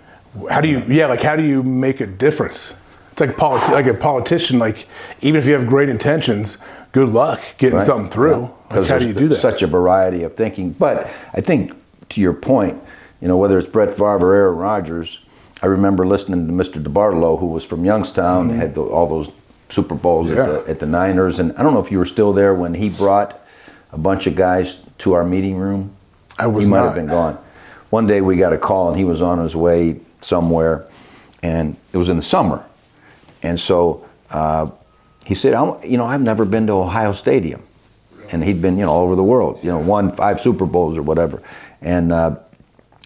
Speaker 2: How do you make a difference? It's like a politician, even if you have great intentions, good luck getting something through. Because how do you do that? Such a variety of thinking. But I think, to your point, whether it's Brett Favre or Aaron Rodgers, I remember listening to Mr. DeBartolo, who was from Youngstown, had all those Super Bowls at the Niners. And I don't know if you were still there when he brought a bunch of guys to our meeting room. He might have been gone. One day we got a call, and he was on his way somewhere, and it was in the summer. And so he said, I've never been to Ohio Stadium. And he'd been, all over the world, won 5 Super Bowls or whatever. And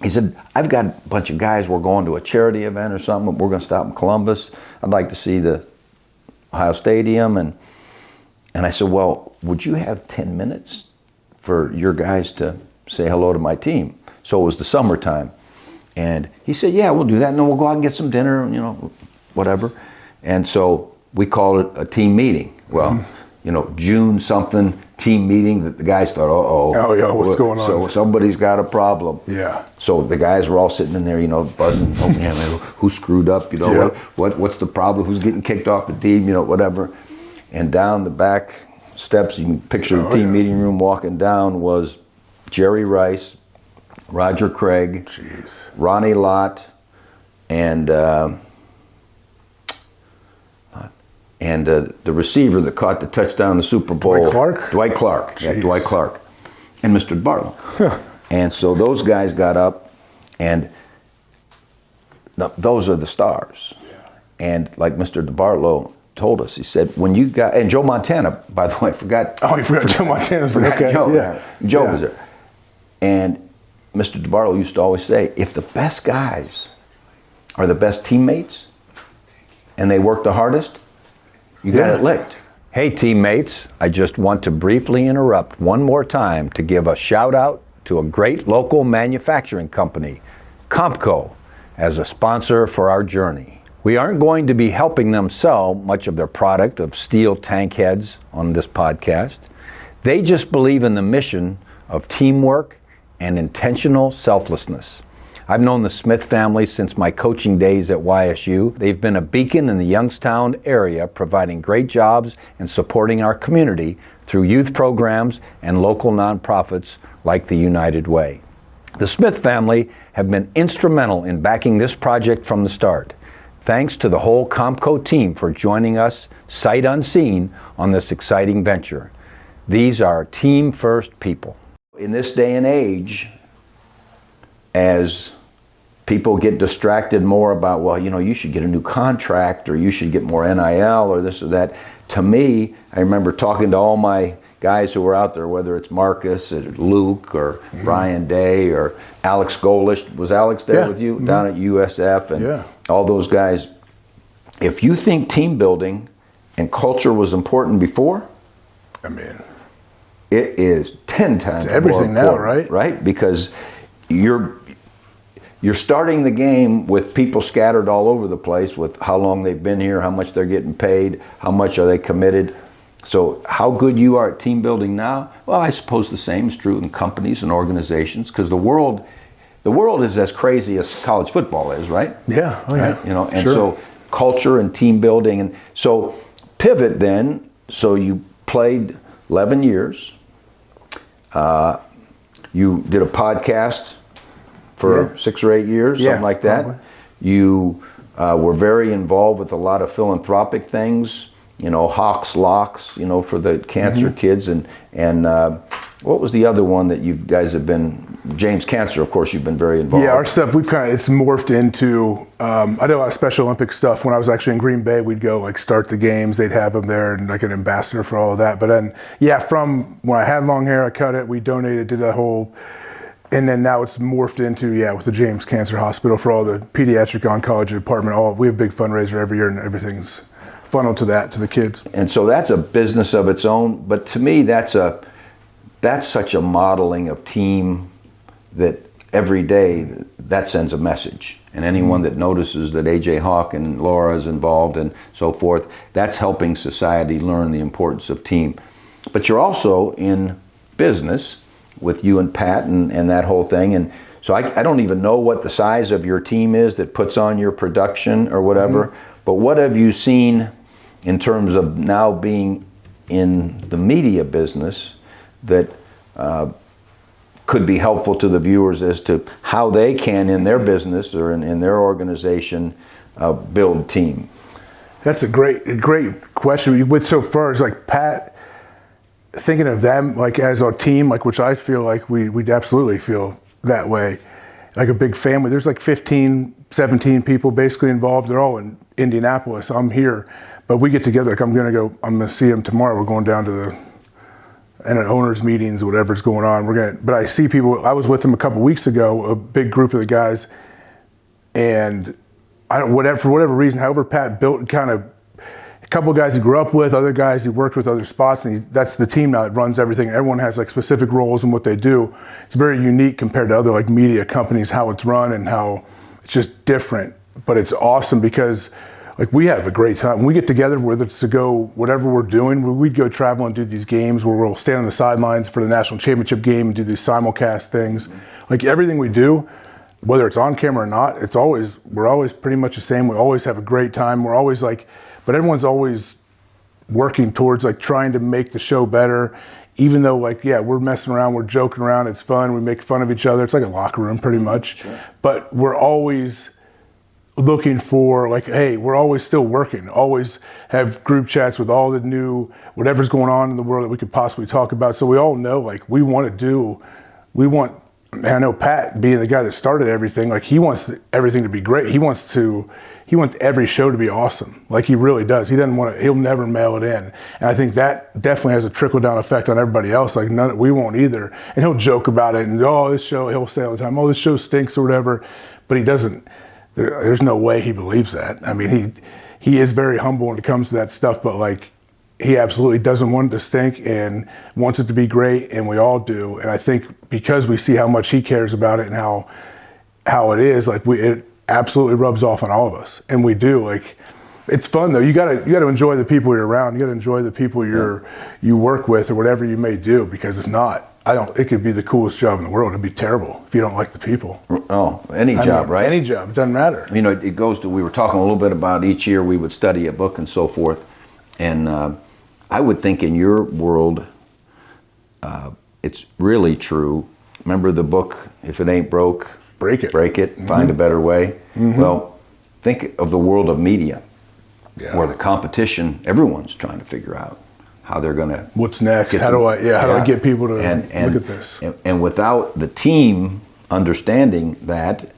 Speaker 2: he said, I've got a bunch of guys, we're going to a charity event or something, we're going to stop in Columbus. I'd like to see the Ohio Stadium. And I said, well, would you have 10 minutes for your guys to say hello to my team? So it was the summertime. And he said, yeah, we'll do that. And then we'll go out and get some dinner, whatever. And so we called it a team meeting. Well, June something team meeting that the guys thought, what's going on? So somebody's got a problem. Yeah. So the guys were all sitting in there, buzzing. Oh man, who screwed up? What's the problem? Who's getting kicked off the team? Whatever. And down the back steps, you can picture the team meeting room walking down, was Jerry Rice, Roger Craig, Ronnie Lott, and the receiver that caught the touchdown in the Super Bowl. Dwight Clark. Yeah, Dwight Clark. And Mr. DeBartolo. And so those guys got up, and those are the stars. Yeah. And like Mr. DeBartolo told us, he said, when you got, and Joe Montana, by the way, I forgot. Oh, you forgot Joe Montana. Okay. Joe was there. And Mr. DeBartolo used to always say, if the best guys are the best teammates and they work the hardest, you got it licked.
Speaker 1: Hey teammates, I just want to briefly interrupt one more time to give a shout out to a great local manufacturing company, Compco, as a sponsor for our journey. We aren't going to be helping them sell much of their product of steel tank heads on this podcast. They just believe in the mission of teamwork and intentional selflessness. I've known the Smith family since my coaching days at YSU. They've been a beacon in the Youngstown area, providing great jobs and supporting our community through youth programs and local nonprofits like the United Way. The Smith family have been instrumental in backing this project from the start. Thanks to the whole Compco team for joining us sight unseen on this exciting venture. These are team first people. In this day and age, as people get distracted more about, well, you should get a new contract or you should get more NIL or this or that. To me, I remember talking to all my guys who were out there, whether it's Marcus or Luke or Brian Day or Alex Golish. Was Alex there with you down at USF and all those guys? If you think team building and culture was important before, it is 10 times
Speaker 2: it's everything
Speaker 1: more important,
Speaker 2: now,
Speaker 1: right? Because you're starting the game with people scattered all over the place with how long they've been here, how much they're getting paid, how much are they committed. So how good you are at team building now? Well, I suppose the same is true in companies and organizations, because the world is as crazy as college football is, right?
Speaker 2: Yeah,
Speaker 1: right? And so culture and team building. And so pivot then, so you played 11 years. You did a podcast for 6 or 8 years, something like that.
Speaker 2: Probably.
Speaker 1: You were very involved with a lot of philanthropic things, Hawks, Locks, for the cancer kids. And what was the other one that you guys have been, James Cancer, of course, you've been very involved.
Speaker 2: Yeah, our stuff, it's morphed into, I did a lot of Special Olympic stuff. When I was actually in Green Bay, we'd go start the games, they'd have them there and an ambassador for all of that. But then, from when I had long hair, I cut it, we donated, did that whole, and then now it's morphed into, with the James Cancer Hospital for all the pediatric oncology department. We have a big fundraiser every year and everything's funneled to the kids.
Speaker 1: And so that's a business of its own. But to me, that's such a modeling of team that every day that sends a message. And anyone that notices that AJ Hawk and Laura is involved and so forth, that's helping society learn the importance of team. But you're also in business with you and Pat and that whole thing. And so I don't even know what the size of your team is that puts on your production or whatever. But what have you seen in terms of now being in the media business that could be helpful to the viewers as to how they can, in their business or in their organization, build team?
Speaker 2: That's a great question. With so far as Pat, thinking of them as our team, which I feel we absolutely feel that way, like a big family. There's 15, 17 people basically involved. They're all in Indianapolis. I'm here, but we get together. I'm gonna see them tomorrow. We're going down to the owners meetings, whatever's going on. But I see people. I was with them a couple weeks ago, a big group of the guys, and for whatever reason, however Pat built kind of a couple of guys he grew up with, other guys he worked with other spots, and that's the team now that runs everything. Everyone has specific roles in what they do. It's very unique compared to other media companies, how it's run and how it's just different. But it's awesome because we have a great time. When we get together, whether it's to go whatever we're doing, we'd go travel and do these games where we'll stand on the sidelines for the national championship game and do these simulcast things. Everything we do, whether it's on camera or not, we're always pretty much the same. We always have a great time. We're always but everyone's always working towards trying to make the show better. Even though we're messing around, we're joking around, it's fun, we make fun of each other. It's like a locker room pretty much. Sure. But we're always looking for hey, we're always still working, always have group chats with all the new whatever's going on in the world that we could possibly talk about. So we all know I know Pat, being the guy that started everything, he wants everything to be great. He wants every show to be awesome. He really does. He'll never mail it in. And I think that definitely has a trickle down effect on everybody else. We won't either. And he'll joke about it and this show, he'll say all the time, this show stinks or whatever. But he doesn't. There's no way he believes that. He is very humble when it comes to that stuff, but he absolutely doesn't want it to stink and wants it to be great, and we all do. And I think because we see how much he cares about it and how it is, like it absolutely rubs off on all of us, and we do. Like, it's fun though. You gotta enjoy the people you're around. You gotta enjoy the people you work with or whatever you may do, because if not, it could be the coolest job in the world. It'd be terrible if you don't like the people.
Speaker 1: Oh, any job, right?
Speaker 2: Any job, it doesn't matter.
Speaker 1: You know, it goes to, we were talking a little bit about each year we would study a book and so forth, and I would think in your world, it's really true. Remember the book, If It Ain't Broke,
Speaker 2: Break It.
Speaker 1: Break It, Find a Better Way. Well, think of the world of media, where the competition, everyone's trying to figure out how they're going to.
Speaker 2: What's next? How do I get people to look at this?
Speaker 1: And without the team understanding that,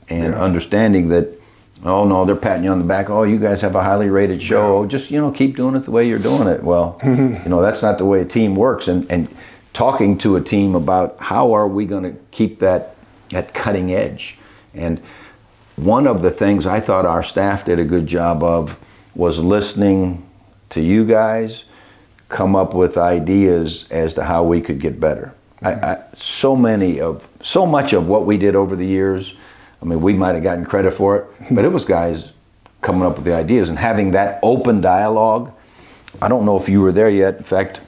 Speaker 1: and understanding that, oh no, they're patting you on the back. Oh, you guys have a highly rated show. Oh, just keep doing it the way you're doing it. Well, that's not the way a team works. And talking to a team about how are we going to keep that at cutting edge. And one of the things I thought our staff did a good job of was listening to you guys come up with ideas as to how we could get better. So much of what we did over the years, I mean, we might have gotten credit for it, but it was guys coming up with the ideas and having that open dialogue. I don't know if you were there yet. In fact,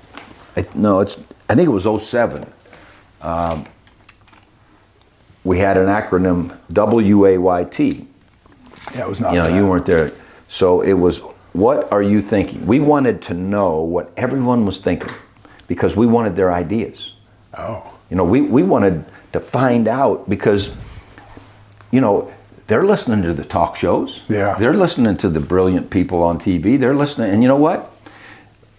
Speaker 1: I think it was 2007. We had an acronym, WAYT.
Speaker 2: Yeah, it was not.
Speaker 1: You weren't there. So it was, what are you thinking? We wanted to know what everyone was thinking because we wanted their ideas.
Speaker 2: Oh.
Speaker 1: We wanted to find out because, they're listening to the talk shows.
Speaker 2: Yeah.
Speaker 1: They're listening to the brilliant people on TV. They're listening. And you know what?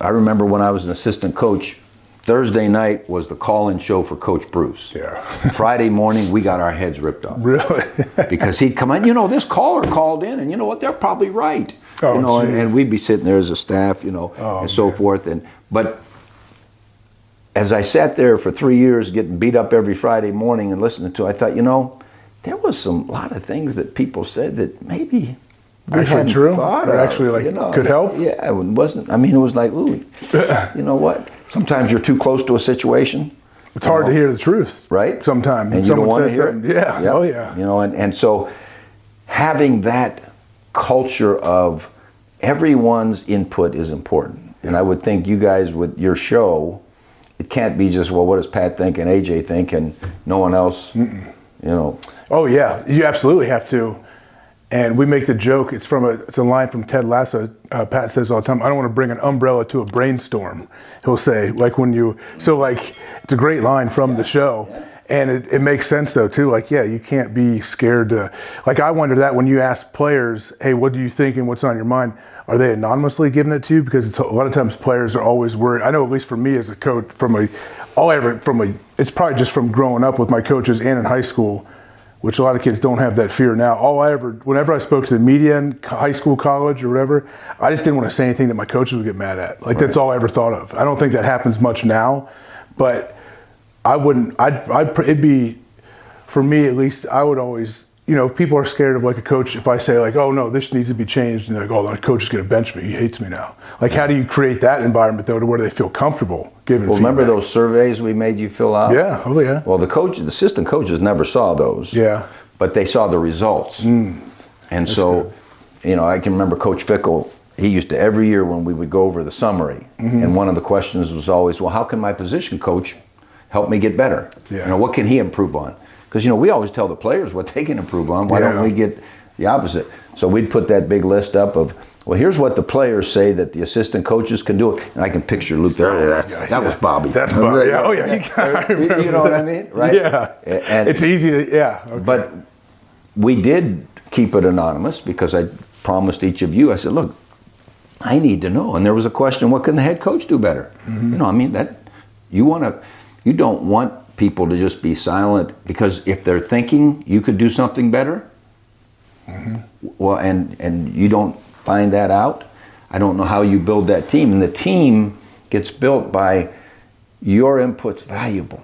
Speaker 1: I remember when I was an assistant coach, Thursday night was the call-in show for Coach Bruce.
Speaker 2: Yeah.
Speaker 1: Friday morning, we got our heads ripped off.
Speaker 2: Really?
Speaker 1: Because he'd come in, this caller called in, and you know what? They're probably right.
Speaker 2: Oh,
Speaker 1: and we'd be sitting there as a staff, and so forth. But as I sat there for 3 years getting beat up every Friday morning and listening to it, I thought, there was a lot of things that people said that maybe
Speaker 2: actually true. Or actually could help.
Speaker 1: Yeah, it wasn't. I mean, it was like, ooh, you know what? Sometimes you're too close to a situation.
Speaker 2: It's hard to hear the truth,
Speaker 1: right?
Speaker 2: Sometimes,
Speaker 1: and you don't want to hear it.
Speaker 2: Yeah.
Speaker 1: Yep.
Speaker 2: Oh yeah.
Speaker 1: And so having that culture of everyone's input is important. And I would think you guys with your show, it can't be just, well, what does Pat think and AJ think, and no one else.
Speaker 2: Oh yeah, you absolutely have to. And we make the joke. It's a line from Ted Lasso. Pat says all the time, "I don't want to bring an umbrella to a brainstorm." He'll say, it's a great line from the show, and it makes sense though too. You can't be scared to. I wonder that when you ask players, "Hey, what do you think and what's on your mind?" Are they anonymously giving it to you? Because a lot of times players are always worried. I know at least for me as a coach, it's probably just from growing up with my coaches and in high school, which a lot of kids don't have that fear now. Whenever I spoke to the media in high school, college, or whatever, I just didn't want to say anything that my coaches would get mad at. That's all I ever thought of. I don't think that happens much now, but I wouldn't. It'd be, for me at least, I would always. People are scared of a coach if I say oh no, this needs to be changed, and they're oh, the coach is going to bench me. He hates me now. How do you create that environment though to where they feel comfortable giving? Well,
Speaker 1: remember those surveys we made you fill out?
Speaker 2: Yeah. Oh yeah.
Speaker 1: Well, the assistant coaches never saw those.
Speaker 2: Yeah.
Speaker 1: But they saw the results. And that's so, good. I can remember Coach Fickle. He used to every year when we would go over the summary, and one of the questions was always, well, how can my position coach help me get better?
Speaker 2: Yeah.
Speaker 1: What can he improve on? Because, we always tell the players what they can improve on. Why don't we get the opposite? So we'd put that big list up of, well, here's what the players say that the assistant coaches can do. And I can picture Luke there. That was Bobby.
Speaker 2: That's Bobby. Yeah. Oh, yeah.
Speaker 1: You know what I mean? Right?
Speaker 2: Yeah. And it's easy to, Okay.
Speaker 1: But we did keep it anonymous because I promised each of you, I said, look, I need to know. And there was a question, what can the head coach do better? You don't want people to just be silent, because if they're thinking you could do something better, well, and you don't find that out, I don't know how you build that team. And the team gets built by your input's valuable.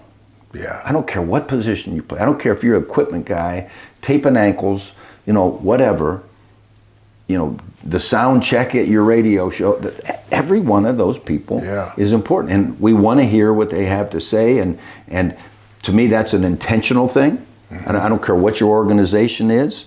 Speaker 2: Yeah.
Speaker 1: I don't care what position you play. I don't care if you're an equipment guy, taping ankles, whatever. the sound check at your radio show. Every one of those people is important, and we want to hear what they have to say. And to me, that's an intentional thing. I don't care what your organization is.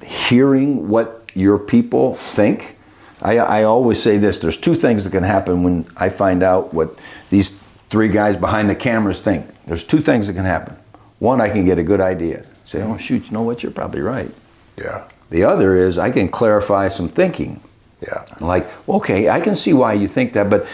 Speaker 1: Hearing what your people think. I always say this: there's two things that can happen when I find out what these three guys behind the cameras think. There's two things that can happen. One, I can get a good idea. Say, oh shoot, you know what? You're probably right.
Speaker 2: Yeah.
Speaker 1: The other is I can clarify some thinking.
Speaker 2: Yeah.
Speaker 1: Like, okay, I can see why you think that, but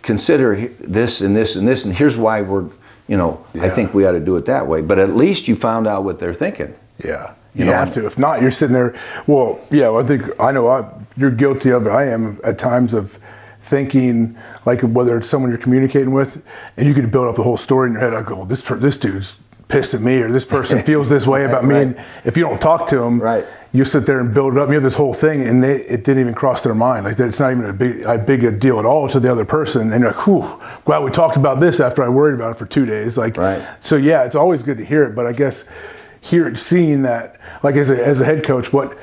Speaker 1: consider this and this and this, and here's why I think we ought to do it that way. But at least you found out what they're thinking.
Speaker 2: Yeah. You have to. If not, you're sitting there. Well, yeah, I know you're guilty of it. I am at times of thinking, like whether it's someone you're communicating with, and you could build up the whole story in your head. I go, this dude's pissed at me, or this person feels this way about me. And if you don't talk to them, you sit there and build it up. You have this whole thing, and it didn't even cross their mind. Like it's not even a big a deal at all to the other person. And you're like, whew, glad we talked about this after I worried about it for 2 days. So yeah, it's always good to hear it. But I guess seeing that, like as a head coach, what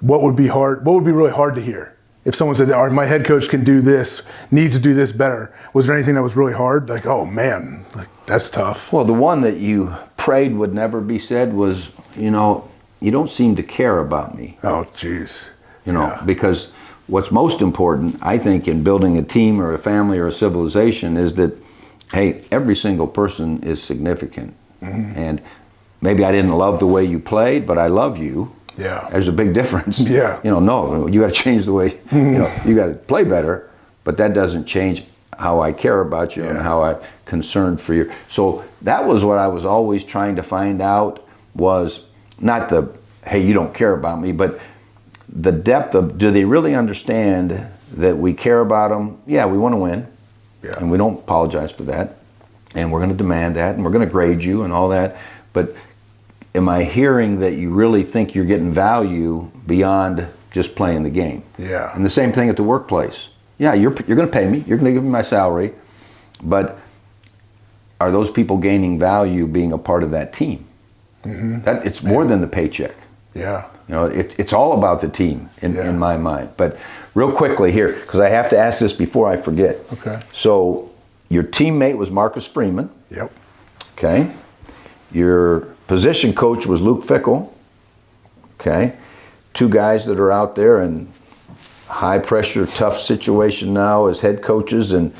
Speaker 2: would be hard? What would be really hard to hear? If someone said, "All right, my head coach can do this, needs to do this better," was there anything that was really hard? Like, oh man, that's tough.
Speaker 1: Well, the one that you prayed would never be said was, you don't seem to care about me.
Speaker 2: Oh, geez.
Speaker 1: Because what's most important, I think, in building a team or a family or a civilization is that, hey, every single person is significant. Mm-hmm. And maybe I didn't love the way you played, but I love you.
Speaker 2: Yeah.
Speaker 1: There's a big difference.
Speaker 2: Yeah.
Speaker 1: No, you got to change the way, you got to play better, but that doesn't change how I care about you and how I'm concerned for you. So that was what I was always trying to find out, was not the, hey, you don't care about me, but the depth of, do they really understand that we care about them? Yeah, we want to win. Yeah. And we don't apologize for that. And we're going to demand that, and we're going to grade you and all that. But am I hearing that you really think you're getting value beyond just playing the game?
Speaker 2: Yeah.
Speaker 1: And the same thing at the workplace. Yeah, you're going to pay me. You're going to give me my salary. But are those people gaining value being a part of that team? Mm-hmm. It's more than the paycheck.
Speaker 2: Yeah.
Speaker 1: It's all about the team in my mind. But real quickly here, because I have to ask this before I forget.
Speaker 2: Okay.
Speaker 1: So your teammate was Marcus Freeman.
Speaker 2: Yep.
Speaker 1: Okay. Your position coach was Luke Fickell. Okay. Two guys that are out there in high pressure, tough situation now as head coaches. And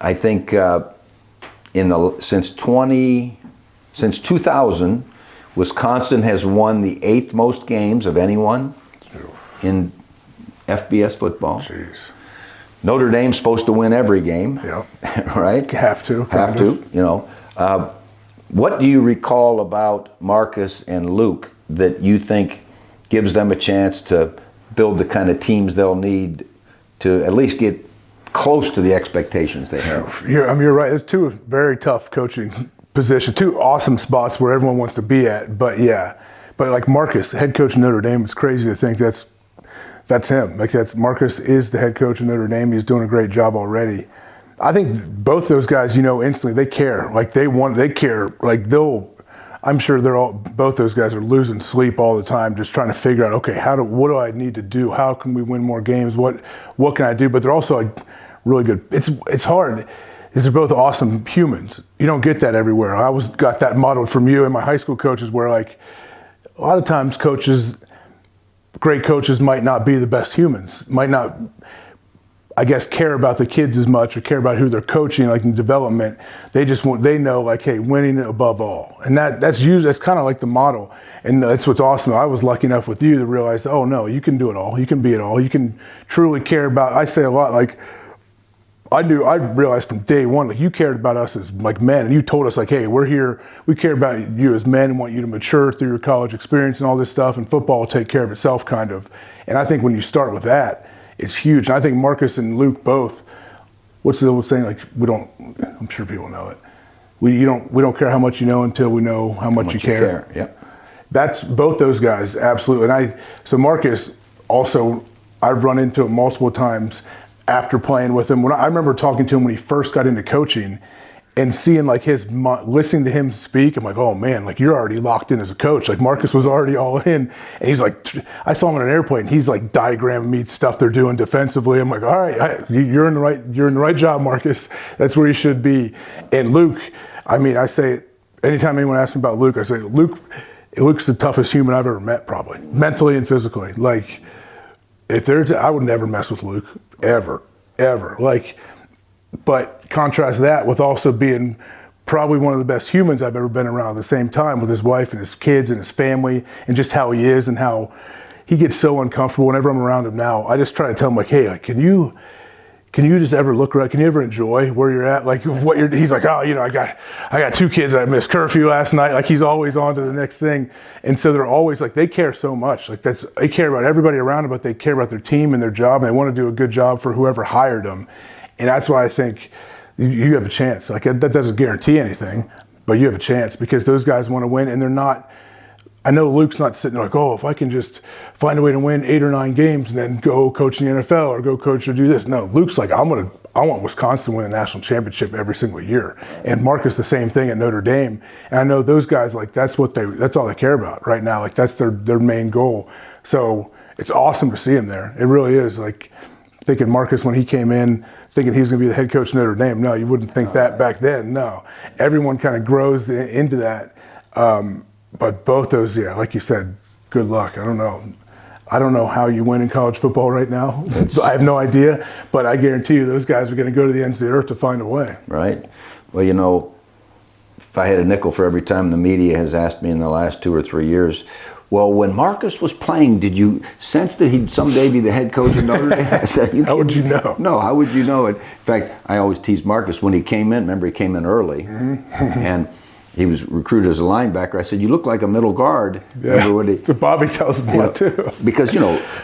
Speaker 1: I think since 2000, Wisconsin has won the 8th most games of anyone in FBS football.
Speaker 2: Jeez.
Speaker 1: Notre Dame's supposed to win every game.
Speaker 2: Yep.
Speaker 1: Right?
Speaker 2: Have to.
Speaker 1: What do you recall about Marcus and Luke that you think gives them a chance to build the kind of teams they'll need to at least get close to the expectations they have?
Speaker 2: You're right. It's two very tough coaching positions, two awesome spots where everyone wants to be at. But like Marcus, head coach of Notre Dame, it's crazy to think that's him. Marcus is the head coach of Notre Dame. He's doing a great job already. I think both those guys, instantly they care. Like they care. Like I'm sure both those guys are losing sleep all the time, just trying to figure out, okay, what do I need to do? How can we win more games? What can I do? But they're also really good. It's hard. These are both awesome humans. You don't get that everywhere. I got that modeled from you and my high school coaches, where a lot of times great coaches might not be the best humans, might not, I guess, care about the kids as much or care about who they're coaching, like in development. They know, hey, winning above all. And that's kind of like the model. And that's what's awesome. I was lucky enough with you to realize, oh no, you can do it all. You can be it all. You can truly care about, I say a lot, I realized from day one, you cared about us as men, and you told us hey, we're here, we care about you as men and want you to mature through your college experience and all this stuff, and football will take care of itself, kind of. And I think when you start with that, it's huge. And I think Marcus and Luke both, what's the old saying, I'm sure people know it. We don't care how much you know until we know how much you care.
Speaker 1: Yeah.
Speaker 2: That's both those guys, absolutely. So Marcus also, I've run into him multiple times after playing with him. I remember talking to him when he first got into coaching, and seeing like listening to him speak, I'm like, oh man, like you're already locked in as a coach. Like Marcus was already all in, and he's like, I saw him on an airplane. He's like diagramming me stuff they're doing defensively. I'm like, all right, you're in the right job, Marcus. That's where you should be. And Luke, I mean, I say anytime anyone asks me about Luke, I say Luke's the toughest human I've ever met, probably mentally and physically. Like I would never mess with Luke ever. Like. But contrast that with also being probably one of the best humans I've ever been around at the same time, with his wife and his kids and his family, and just how he is and how he gets so uncomfortable whenever I'm around him now. I just try to tell him, like, hey, like, can you just ever look around? Can you ever enjoy where you're at? Like he's like, oh, I got 2 kids. I missed curfew last night. Like he's always on to the next thing. And so they're always like, they care so much. Like they care about everybody around them, but they care about their team and their job, and they want to do a good job for whoever hired them. And that's why I think you have a chance. Like that doesn't guarantee anything, but you have a chance because those guys want to win, and they're not. I know Luke's not sitting there like, oh, if I can just find a way to win 8 or 9 games and then go coach in the NFL or go coach or do this. No, Luke's like, I want Wisconsin to win a national championship every single year, and Marcus the same thing at Notre Dame. And I know those guys, like that's all they care about right now. Like that's their main goal. So it's awesome to see him there. It really is. Like thinking Marcus when he came in, thinking he was going to be the head coach of Notre Dame. No, you wouldn't think that back then. No, everyone kind of grows into that. But both those, yeah, like you said, good luck. I don't know how you win in college football right now. I have no idea, but I guarantee you those guys are going to go to the ends of the earth to find a way.
Speaker 1: Right. Well, if I had a nickel for every time the media has asked me in the last 2 or 3 years, well, when Marcus was playing, did you sense that he'd someday be the head coach of Notre Dame? I said,
Speaker 2: how would you know?
Speaker 1: No, how would you know it? In fact, I always tease Marcus when he came in. Remember, he came in early, and he was recruited as a linebacker. I said, you look like a middle guard.
Speaker 2: Yeah, that's what Bobby tells me too.
Speaker 1: Because,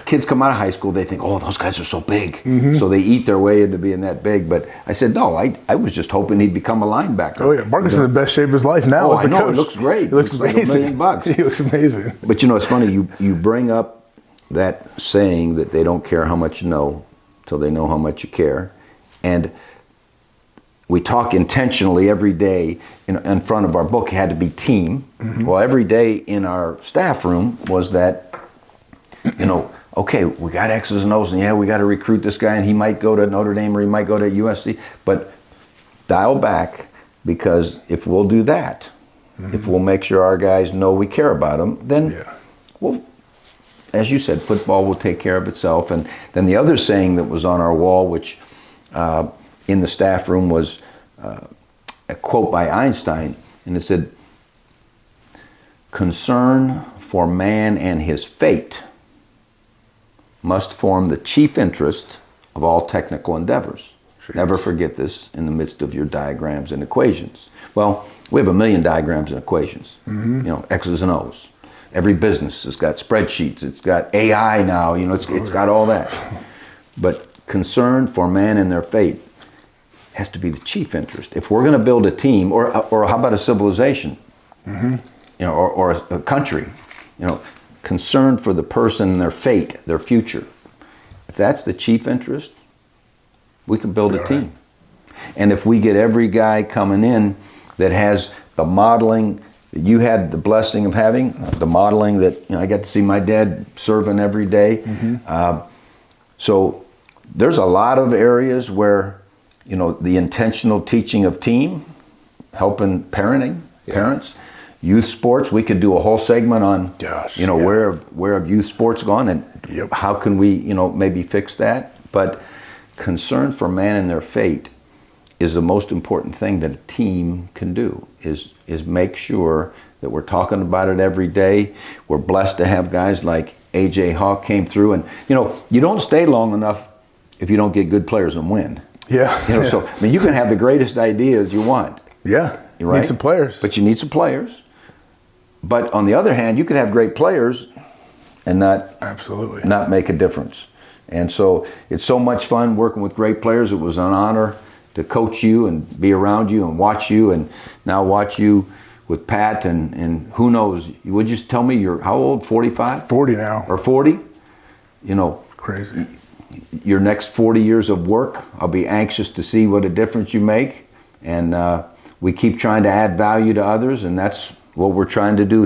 Speaker 1: kids come out of high school, they think, oh, those guys are so big. So they eat their way into being that big. But I said, no, I was just hoping he'd become a linebacker.
Speaker 2: Oh, yeah. Marcus is in the best shape of his life now as a coach.
Speaker 1: He looks great.
Speaker 2: He looks amazing.
Speaker 1: Like $1 million.
Speaker 2: He looks amazing.
Speaker 1: But, it's funny, you bring up that saying that they don't care how much you know till they know how much you care. And we talk intentionally every day in front of our book. It had to be team. Well, every day in our staff room was that, okay, we got X's and O's, and yeah, we got to recruit this guy, and he might go to Notre Dame or he might go to USC. But dial back, because if we'll do that, if we'll make sure our guys know we care about them, then we'll, as you said, football will take care of itself. And then the other saying that was on our wall, which in the staff room, was a quote by Einstein, and it said, "Concern for man and his fate must form the chief interest of all technical endeavors. Never forget this in the midst of your diagrams and equations." Well, we have 1 million diagrams and equations, X's and O's. Every business has got spreadsheets. It's got AI now, it's got all that. But concern for man and their fate has to be the chief interest. If we're going to build a team, or how about a civilization, or a country, concern for the person and their fate, their future. If that's the chief interest, we can build a team. And if we get every guy coming in that has the modeling that you had the blessing of having, the modeling that I got to see my dad serving every day. So there's a lot of areas where the intentional teaching of team, helping parents, youth sports. We could do a whole segment on, where have youth sports gone, and how can we, maybe fix that. But concern for man and their fate is the most important thing that a team can do. Is make sure that we're talking about it every day. We're blessed to have guys like AJ Hawk came through, and you don't stay long enough if you don't get good players and win. So you can have the greatest ideas you want.
Speaker 2: Yeah, you need some players.
Speaker 1: But you need some players. But on the other hand, you could have great players and not make a difference. And so it's so much fun working with great players. It was an honor to coach you and be around you and watch you, and now watch you with Pat, and who knows, would you tell me you're how old? 45?
Speaker 2: 40 now.
Speaker 1: Or 40?
Speaker 2: Crazy.
Speaker 1: Your next 40 years of work, I'll be anxious to see what a difference you make. And we keep trying to add value to others, and that's what we're trying to do